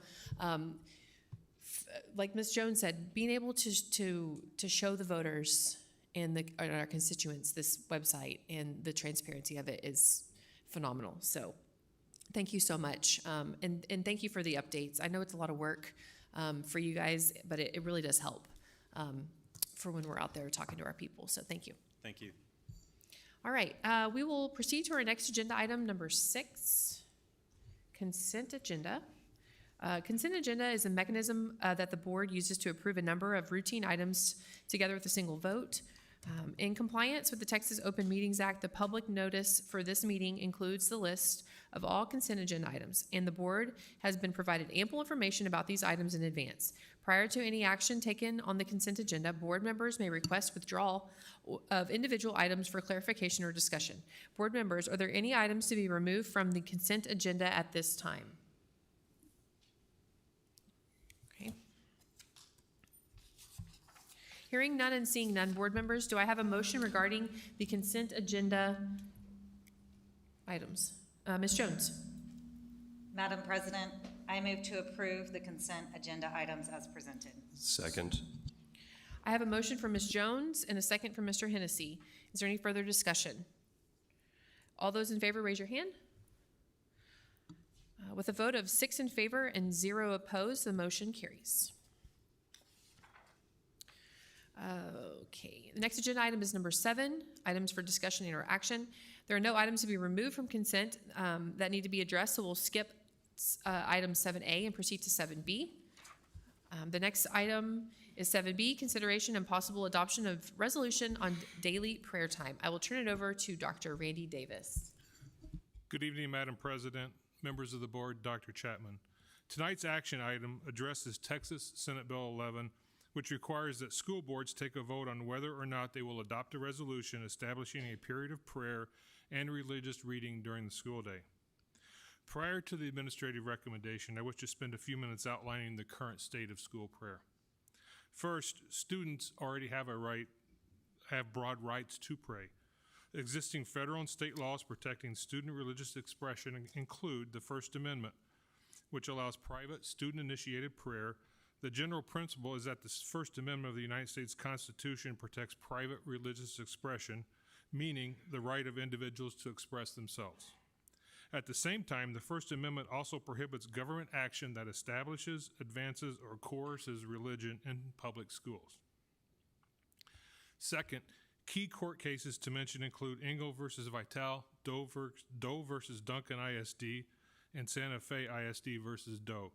like Ms. Jones said, being able to show the voters and our constituents this website and the transparency of it is phenomenal. So thank you so much. And thank you for the updates. I know it's a lot of work for you guys, but it really does help for when we're out there talking to our people. So thank you. Thank you. All right, we will proceed to our next agenda item, number 6, consent agenda. Consent agenda is a mechanism that the board uses to approve a number of routine items together with a single vote. In compliance with the Texas Open Meetings Act, the public notice for this meeting includes the list of all consent agenda items, and the board has been provided ample information about these items in advance. Prior to any action taken on the consent agenda, board members may request withdrawal of individual items for clarification or discussion. Board members, are there any items to be removed from the consent agenda at this time? Okay. Hearing none and seeing none, board members, do I have a motion regarding the consent agenda items? Ms. Jones. Madam President, I move to approve the consent agenda items as presented. Second. I have a motion from Ms. Jones and a second from Mr. Hennessy. Is there any further discussion? All those in favor, raise your hand. With a vote of 6 in favor and 0 opposed, the motion carries. Okay, the next agenda item is number 7, items for discussion and or action. There are no items to be removed from consent that need to be addressed, so we'll skip item 7A and proceed to 7B. The next item is 7B, consideration and possible adoption of resolution on daily prayer time. I will turn it over to Dr. Randy Davis. Good evening, Madam President, members of the board, Dr. Chapman. Tonight's action item addresses Texas Senate Bill 11, which requires that school boards take a vote on whether or not they will adopt a resolution establishing a period of prayer and religious reading during the school day. Prior to the administrative recommendation, I wish to spend a few minutes outlining the current state of school prayer. First, students already have broad rights to pray. Existing federal and state laws protecting student religious expression include the First Amendment, which allows private student-initiated prayer. The general principle is that the First Amendment of the United States Constitution protects private religious expression, meaning the right of individuals to express themselves. At the same time, the First Amendment also prohibits government action that establishes, advances, or coerces religion in public schools. Second, key court cases to mention include Engel versus Vitale, Doe versus Duncan ISD, and Santa Fe ISD versus Doe.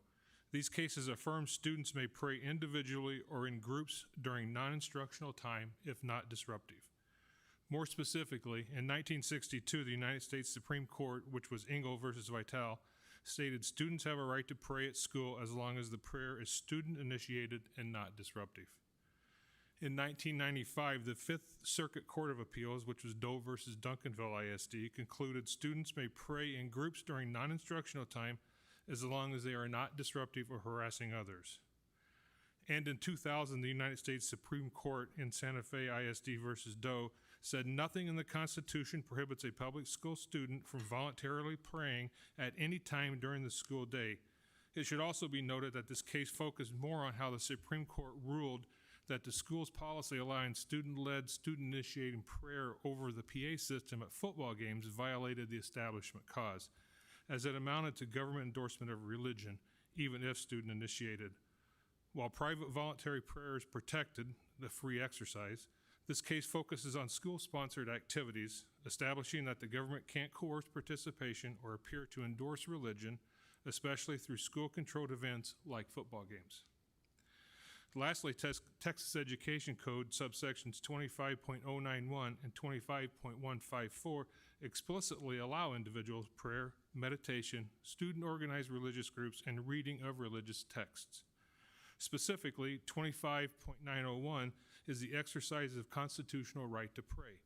These cases affirm students may pray individually or in groups during non-instructional time if not disruptive. More specifically, in 1962, the United States Supreme Court, which was Engel versus Vitale, stated students have a right to pray at school as long as the prayer is student-initiated and not disruptive. In 1995, the Fifth Circuit Court of Appeals, which was Doe versus Duncanville ISD, concluded students may pray in groups during non-instructional time as long as they are not disruptive or harassing others. And in 2000, the United States Supreme Court in Santa Fe ISD versus Doe said nothing in the Constitution prohibits a public school student from voluntarily praying at any time during the school day. It should also be noted that this case focused more on how the Supreme Court ruled that the school's policy allowing student-led, student-initiated prayer over the PA system at football games violated the establishment cause, as it amounted to government endorsement of religion, even if student-initiated. While private voluntary prayer is protected, the free exercise, this case focuses on school-sponsored activities, establishing that the government can't coerce participation or appear to endorse religion, especially through school-controlled events like football games. Lastly, Texas Education Code subsections 25.091 and 25.154 explicitly allow individual prayer, meditation, student-organized religious groups, and reading of religious texts. Specifically, 25.901 is the exercise of constitutional right to pray.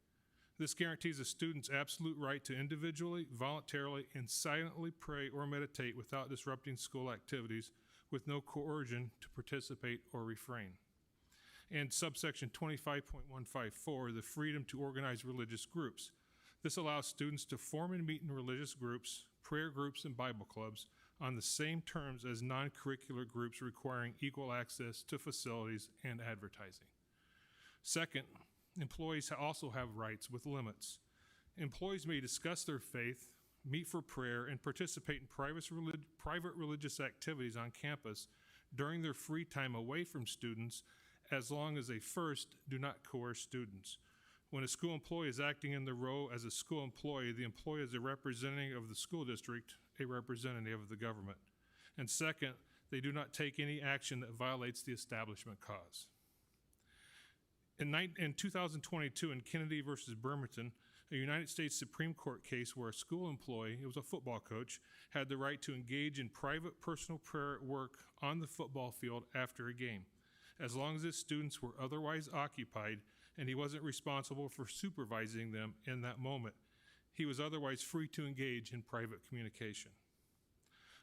This guarantees a student's absolute right to individually, voluntarily, and silently pray or meditate without disrupting school activities, with no coercion to participate or refrain. And subsection 25.154, the freedom to organize religious groups. This allows students to form and meet in religious groups, prayer groups, and Bible clubs on the same terms as non-curricular groups requiring equal access to facilities and advertising. Second, employees also have rights with limits. Employees may discuss their faith, meet for prayer, and participate in private religious activities on campus during their free time away from students, as long as they first do not coerce students. When a school employee is acting in the role as a school employee, the employee is a representative of the school district, a representative of the government. And second, they do not take any action that violates the establishment cause. In 2022, in Kennedy versus Bremerton, a United States Supreme Court case where a school employee, it was a football coach, had the right to engage in private personal prayer at work on the football field after a game, as long as his students were otherwise occupied and he wasn't responsible for supervising them in that moment. He was otherwise free to engage in private communication.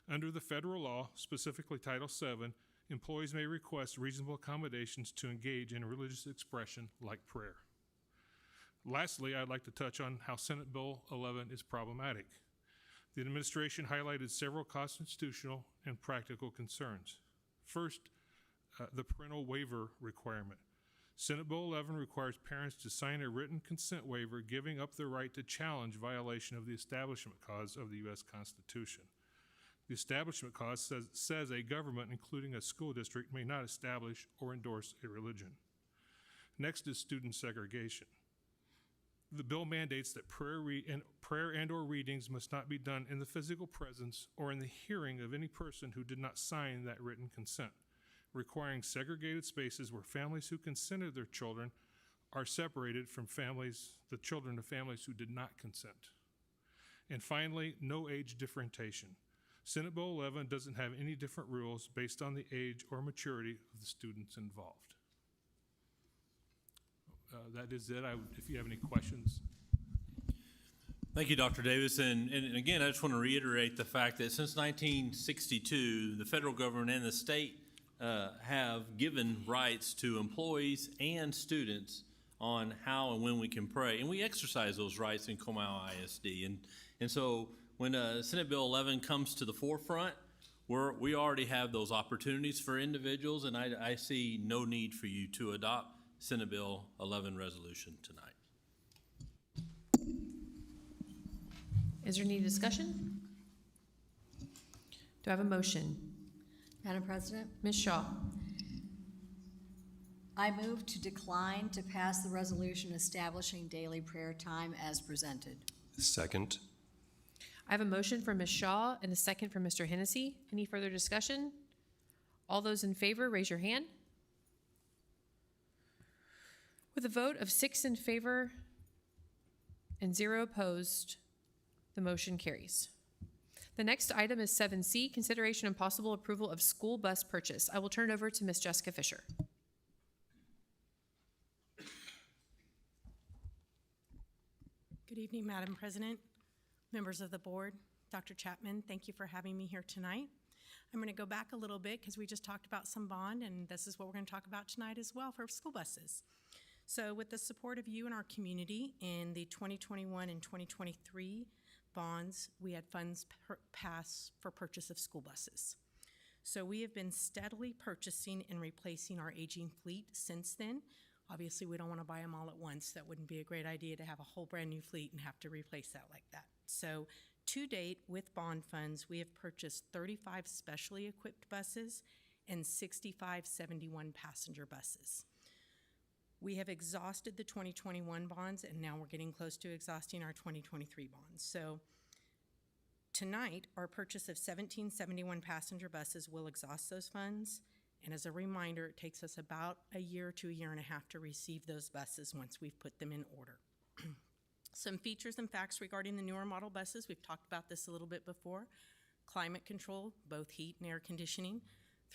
Under the federal law, specifically Title VII, employees may request reasonable accommodations to engage in religious expression like prayer. Lastly, I'd like to touch on how Senate Bill 11 is problematic. The administration highlighted several constitutional and practical concerns. First, the parental waiver requirement. Senate Bill 11 requires parents to sign a written consent waiver giving up their right to challenge violation of the establishment clause of the U.S. Constitution. The establishment clause says a government, including a school district, may not establish or endorse a religion. Next is student segregation. The bill mandates that prayer and/or readings must not be done in the physical presence or in the hearing of any person who did not sign that written consent, requiring segregated spaces where families who consented their children are separated from the children of families who did not consent. And finally, no age differentiation. Senate Bill 11 doesn't have any different rules based on the age or maturity of the students involved. That is it. If you have any questions. Thank you, Dr. Davis. And again, I just want to reiterate the fact that since 1962, the federal government and the state have given rights to employees and students on how and when we can pray. And we exercise those rights in Comal ISD. And so when Senate Bill 11 comes to the forefront, we already have those opportunities for individuals, and I see no need for you to adopt Senate Bill 11 resolution tonight. Is there any discussion? Do I have a motion? Madam President, Ms. Shaw? I move to decline to pass the resolution establishing daily prayer time as presented. Second. I have a motion from Ms. Shaw and a second from Mr. Hennessy. Any further discussion? All those in favor, raise your hand. With a vote of 6 in favor and 0 opposed, the motion carries. The next item is 7C, consideration and possible approval of school bus purchase. I will turn it over to Ms. Jessica Fisher. Good evening, Madam President, members of the board, Dr. Chapman, thank you for having me here tonight. I'm going to go back a little bit because we just talked about some bond, and this is what we're going to talk about tonight as well for school buses. So with the support of you and our community in the 2021 and 2023 bonds, we had funds pass for purchase of school buses. So we have been steadily purchasing and replacing our aging fleet since then. Obviously, we don't want to buy them all at once. That wouldn't be a great idea to have a whole brand new fleet and have to replace that like that. So to date, with bond funds, we have purchased 35 specially equipped buses and 65 71 passenger buses. We have exhausted the 2021 bonds, and now we're getting close to exhausting our 2023 bonds. So tonight, our purchase of 1771 passenger buses will exhaust those funds. And as a reminder, it takes us about a year to a year and a half to receive those buses once we've put them in order. Some features and facts regarding the newer model buses. We've talked about this a little bit before. Climate control, both heat and air conditioning.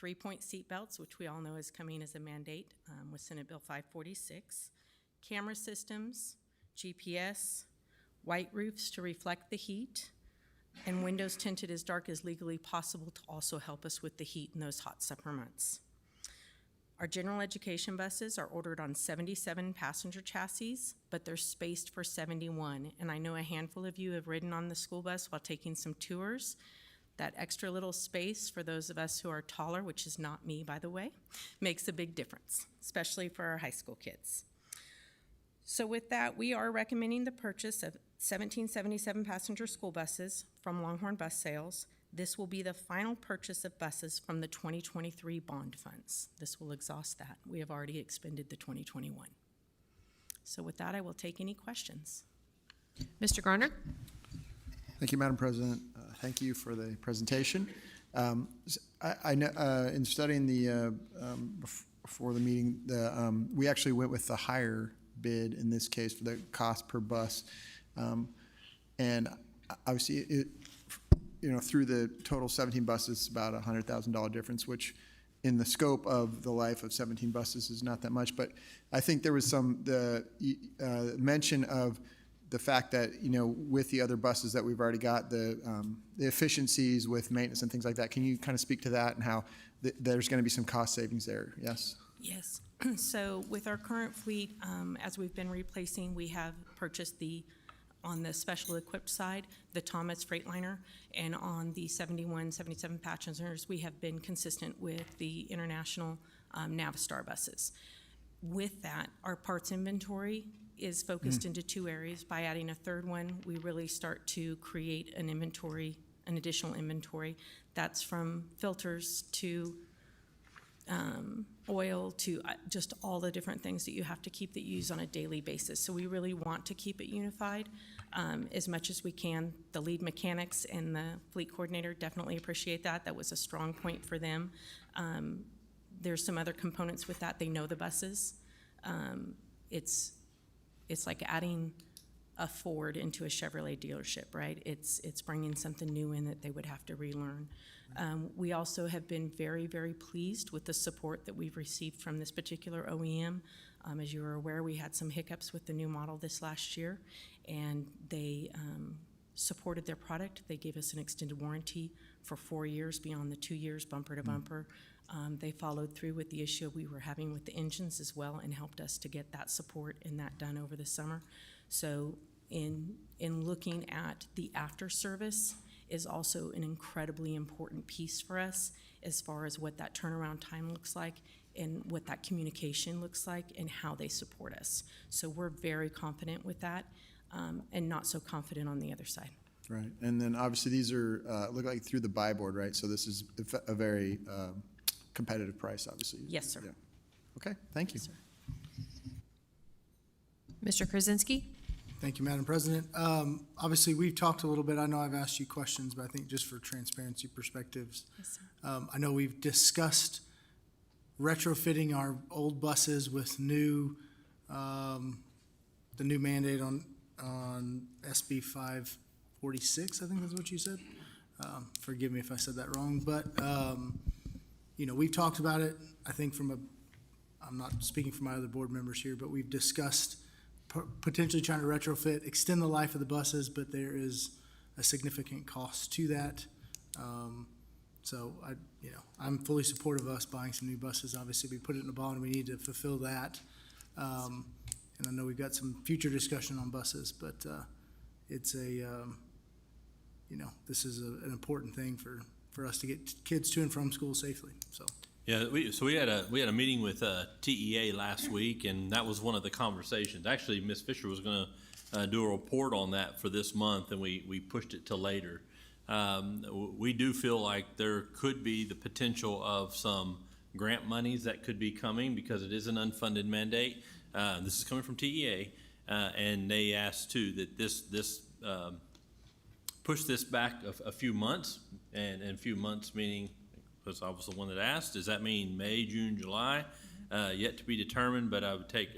3-point seat belts, which we all know is coming as a mandate with Senate Bill 546. Camera systems, GPS, white roofs to reflect the heat, and windows tinted as dark as legally possible to also help us with the heat in those hot summer months. Our general education buses are ordered on 77 passenger chassis, but they're spaced for 71. And I know a handful of you have ridden on the school bus while taking some tours. That extra little space for those of us who are taller, which is not me, by the way, makes a big difference, especially for our high school kids. So with that, we are recommending the purchase of 1777 passenger school buses from Longhorn Bus Sales. This will be the final purchase of buses from the 2023 bond funds. This will exhaust that. We have already expended the 2021. So with that, I will take any questions. Mr. Garner? Thank you, Madam President. Thank you for the presentation. I know in studying the before the meeting, we actually went with the higher bid in this case for the cost per bus, and obviously through the total 17 buses, about $100,000 difference, which in the scope of the life of 17 buses is not that much. But I think there was some mention of the fact that, with the other buses that we've already got, the efficiencies with maintenance and things like that. Can you kind of speak to that and how there's going to be some cost savings there? Yes? Yes. So with our current fleet, as we've been replacing, we have purchased on the special equipped side, the Thomas Freightliner, and on the 71, 77 passengers, we have been consistent with the international Navistar buses. With that, our parts inventory is focused into two areas. By adding a third one, we really start to create an additional inventory That's from filters to oil to just all the different things that you have to keep that you use on a daily basis. So we really want to keep it unified as much as we can. The lead mechanics and the fleet coordinator definitely appreciate that. That was a strong point for them. There's some other components with that. They know the buses. It's like adding a Ford into a Chevrolet dealership, right? It's bringing something new in that they would have to relearn. We also have been very, very pleased with the support that we've received from this particular OEM. As you are aware, we had some hiccups with the new model this last year, and they supported their product. They gave us an extended warranty for 4 years beyond the 2 years, bumper to bumper. They followed through with the issue we were having with the engines as well and helped us to get that support and that done over the summer. So in looking at the after service is also an incredibly important piece for us as far as what that turnaround time looks like and what that communication looks like and how they support us. So we're very confident with that and not so confident on the other side. Right, and then obviously these are, look like through the buy board, right? So this is a very competitive price, obviously. Yes, sir. Yeah. Okay, thank you. Yes, sir. Mr. Krasinski? Thank you, Madam President. Obviously, we've talked a little bit. I know I've asked you questions, but I think just for transparency perspectives, Yes, sir. I know we've discussed retrofitting our old buses with new, the new mandate on SB 546, I think that's what you said. Forgive me if I said that wrong, but, you know, we've talked about it, I think I'm not speaking for my other board members here, but we've discussed potentially trying to retrofit, extend the life of the buses, but there is a significant cost to that. So I'm fully supportive of us buying some new buses. Obviously, we put it in the bond, we need to fulfill that. And I know we've got some future discussion on buses, but it's this is an important thing for us to get kids to and from school safely, so. Yeah, we had a meeting with TEA last week, and that was one of the conversations. Actually, Ms. Fisher was going to do a report on that for this month, and we pushed it till later. We do feel like there could be the potential of some grant monies that could be coming because it is an unfunded mandate. This is coming from TEA, and they asked too that this push this back a few months, and a few months meaning, because I was the one that asked, does that mean May, June, July? Yet to be determined, but I would take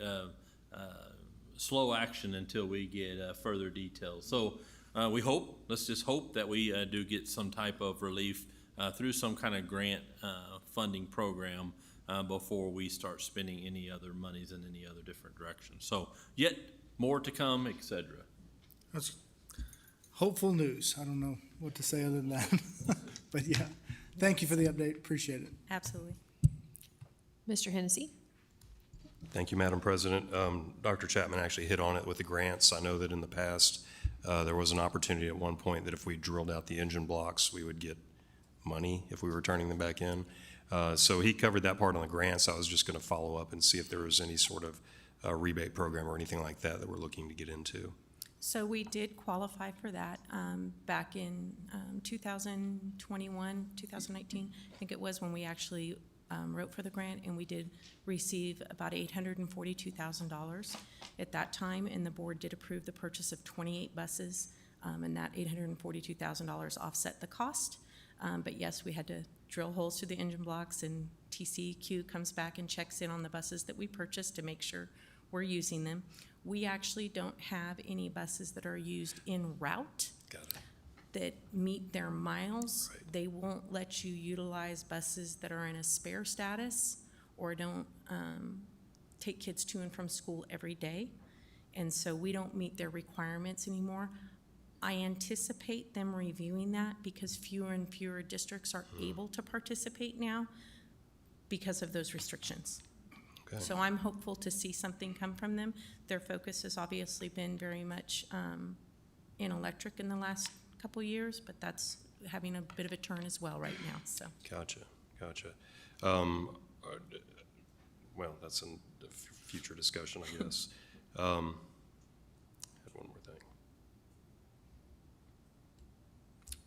slow action until we get further details. So let's just hope that we do get some type of relief through some kind of grant funding program before we start spending any other monies in any other different directions. So yet more to come, et cetera. That's hopeful news. I don't know what to say other than that, but yeah. Thank you for the update. Appreciate it. Absolutely. Mr. Hennessy? Thank you, Madam President. Dr. Chapman actually hit on it with the grants. I know that in the past, there was an opportunity at one point that if we drilled out the engine blocks, we would get money if we were turning them back in. So he covered that part on the grants. I was just going to follow up and see if there was any sort of rebate program or anything like that we're looking to get into. So we did qualify for that back in 2021, 2019, I think it was, when we actually wrote for the grant, and we did receive about $842,000 at that time, and the board did approve the purchase of 28 buses, and that $842,000 offset the cost. But yes, we had to drill holes through the engine blocks, and TCEQ comes back and checks in on the buses that we purchased to make sure we're using them. We actually don't have any buses that are used en route that meet their miles. Right. They won't let you utilize buses that are in a spare status or don't take kids to and from school every day. And so we don't meet their requirements anymore. I anticipate them reviewing that because fewer and fewer districts are able to participate now because of those restrictions. Okay. So I'm hopeful to see something come from them. Their focus has obviously been very much in electric in the last couple years, but that's having a bit of a turn as well right now, so. Gotcha. Well, that's a future discussion, I guess. Had one more thing.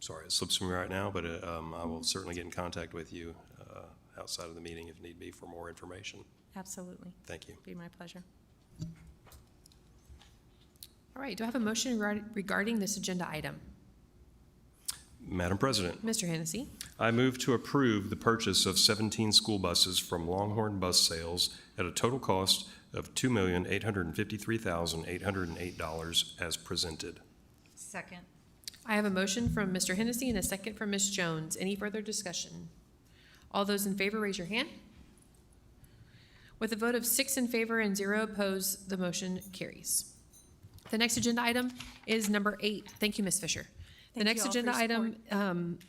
sorry, it slips from me right now, but I will certainly get in contact with you outside of the meeting if need be for more information. Absolutely. Thank you. Be my pleasure. All right, do I have a motion regarding this agenda item? Madam President, Mr. Hennessy. I move to approve the purchase of 17 school buses from Longhorn Bus Sales at a total cost of $2,853,808 as presented. Second. I have a motion from Mr. Hennessy and a second from Ms. Jones. Any further discussion? All those in favor, raise your hand. With a vote of 6 in favor and 0 opposed, the motion carries. The next agenda item is number 8. Thank you, Ms. Fisher. The Thank you next all for agenda your item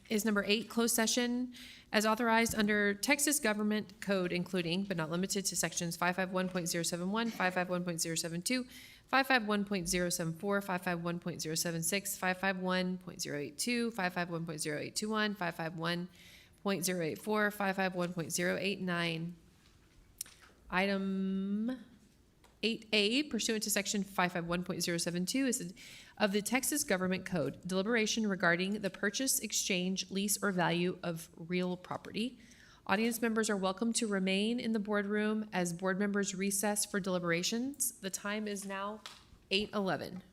is number 8, closed session, as authorized under Texas Government Code, including but not limited to sections 551.071, 551.072, 551.074, 551.076, 551.082, 551.0821, 551.084, 551.089. Item 8A pursuant to section 551.072 is of the Texas Government Code, deliberation regarding the purchase, exchange, lease, or value of real property. Audience members are welcome to remain in the boardroom as board members recess for deliberations. The time is now 8:11.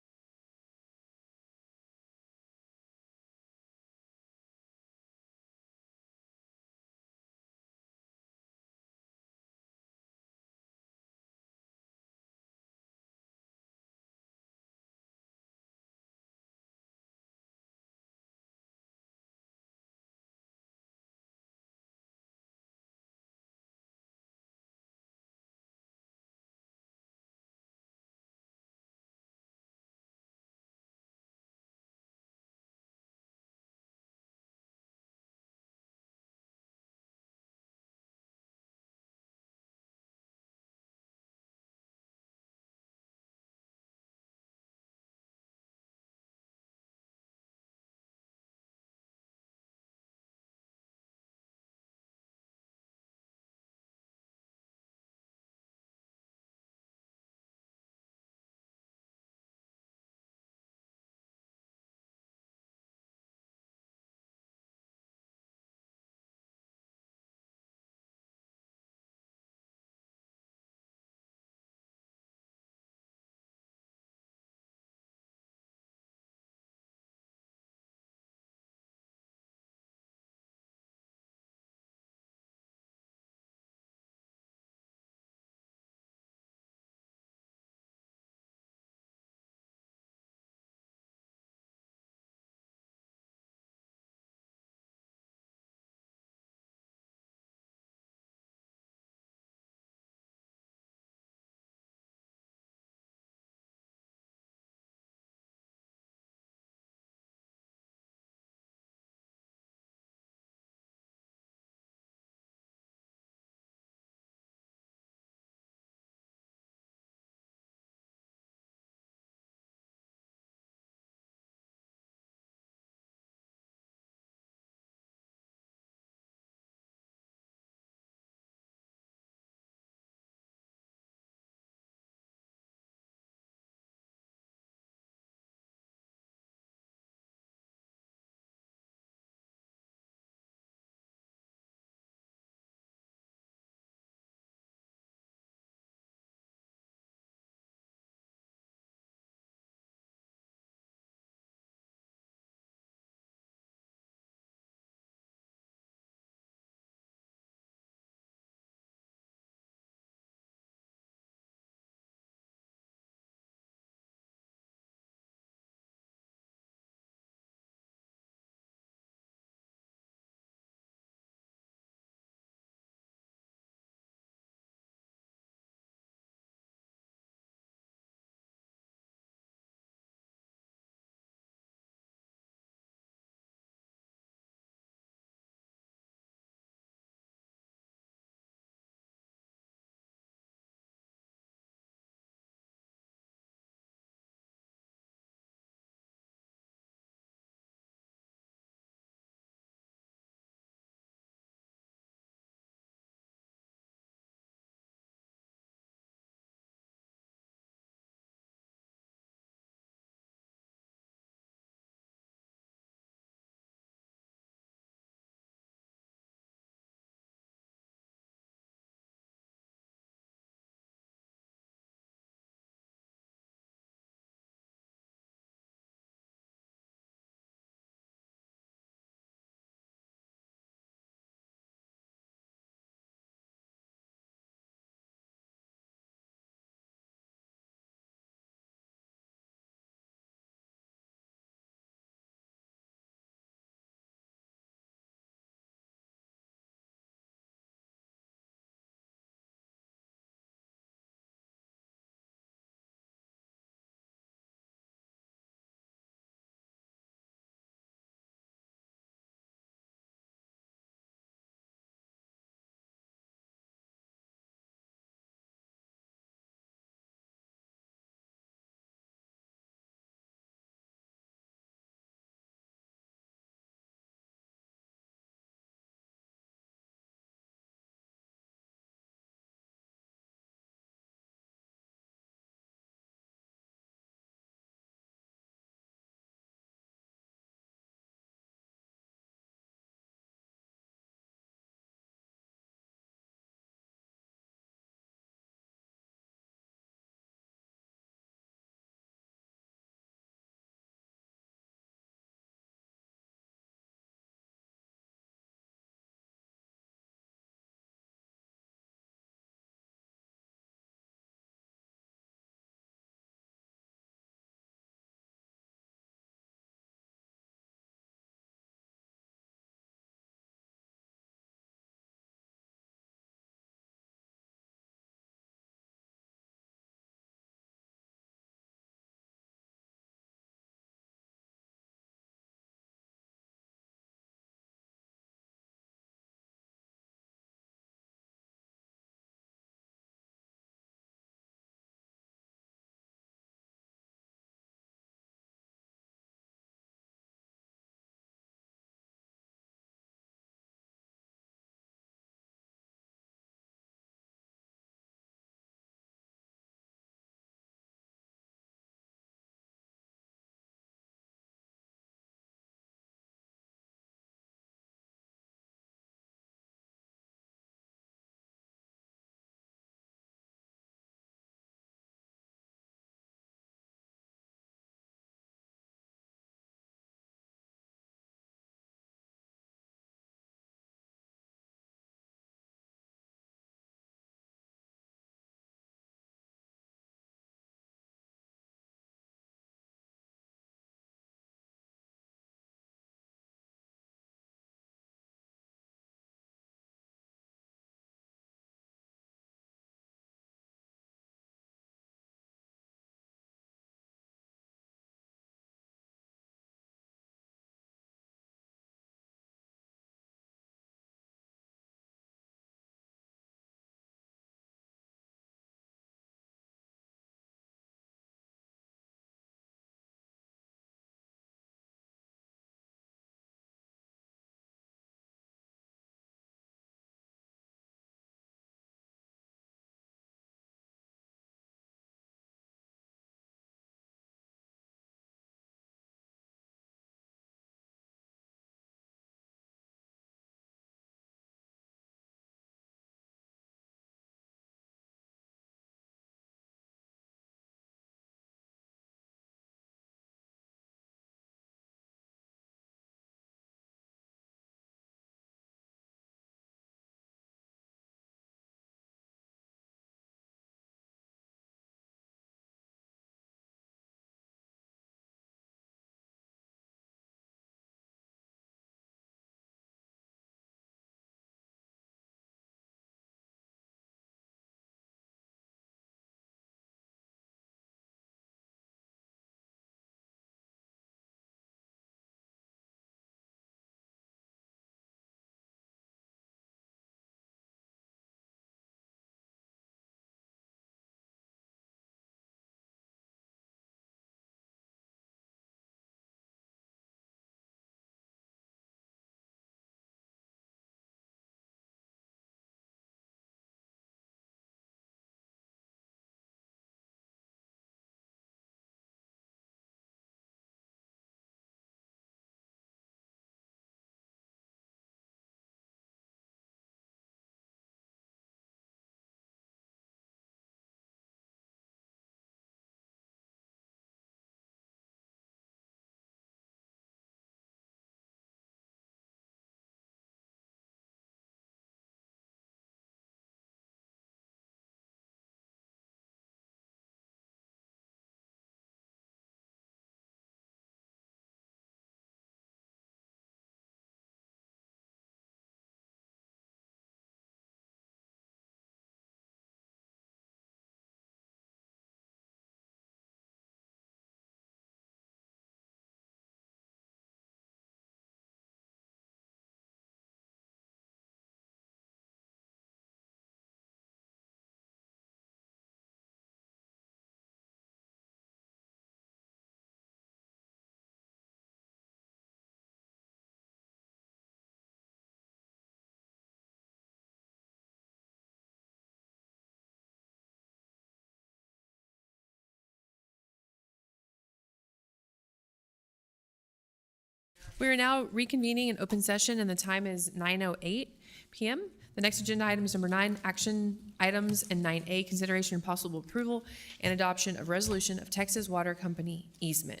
We are now reconvening in open session, and the time is 9:08 p.m. The next agenda item is number 9, action items, and 9A, consideration and possible approval and adoption of resolution of Texas Water Company easement.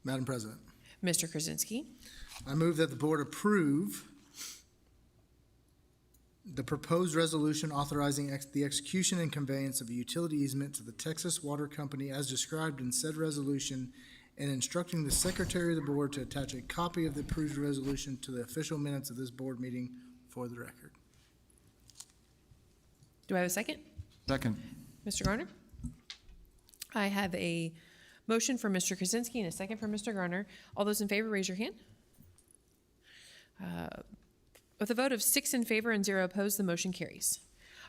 Madam President, Mr. Krasinski. I move that the board approve the proposed resolution authorizing the execution and conveyance of a utility easement to the Texas Water Company as described in said resolution, and instructing the secretary of the board to attach a copy of the approved resolution to the official minutes of this board meeting for the record. Do I have a second? Second. Mr. Garner? I have a motion from Mr. Krasinski and a second from Mr. Garner. All those in favor, raise your hand. With a vote of 6 in favor and 0 opposed, the motion carries.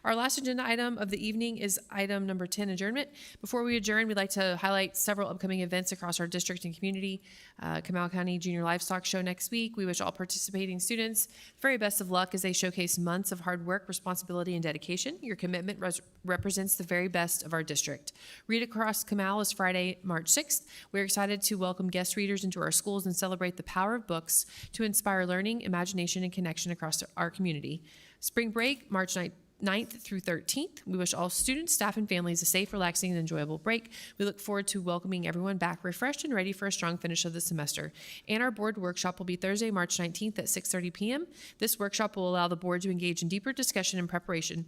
Our last agenda item of the evening is item number 10, adjournment. Before we adjourn, we'd like to highlight several upcoming events across our district and community. Comal County Junior Livestock Show next week. We wish all participating students the very best of luck as they showcase months of hard work, responsibility, and dedication. Your commitment represents the very best of our district. Read Across Comal is Friday, March 6th. We're excited to welcome guest readers into our schools and celebrate the power of books to inspire learning, imagination, and connection across our community. Spring break, March 9th through 13th. We wish all students, staff, and families a safe, relaxing, and enjoyable break. We look forward to welcoming everyone back refreshed and ready for a strong finish of the semester. And our board workshop will be Thursday, March 19th at 6:30 p.m. This workshop will allow the board to engage in deeper discussion and preparation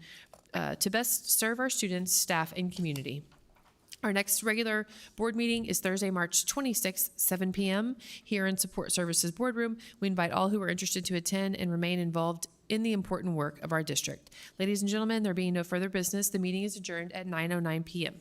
to best serve our students, staff, and community. Our next regular board meeting is Thursday, March 26th, 7 p.m. here in Support Services Boardroom. We invite all who are interested to attend and remain involved in the important work of our district. Ladies and gentlemen, there being no further business, the meeting is adjourned at 9:09 p.m.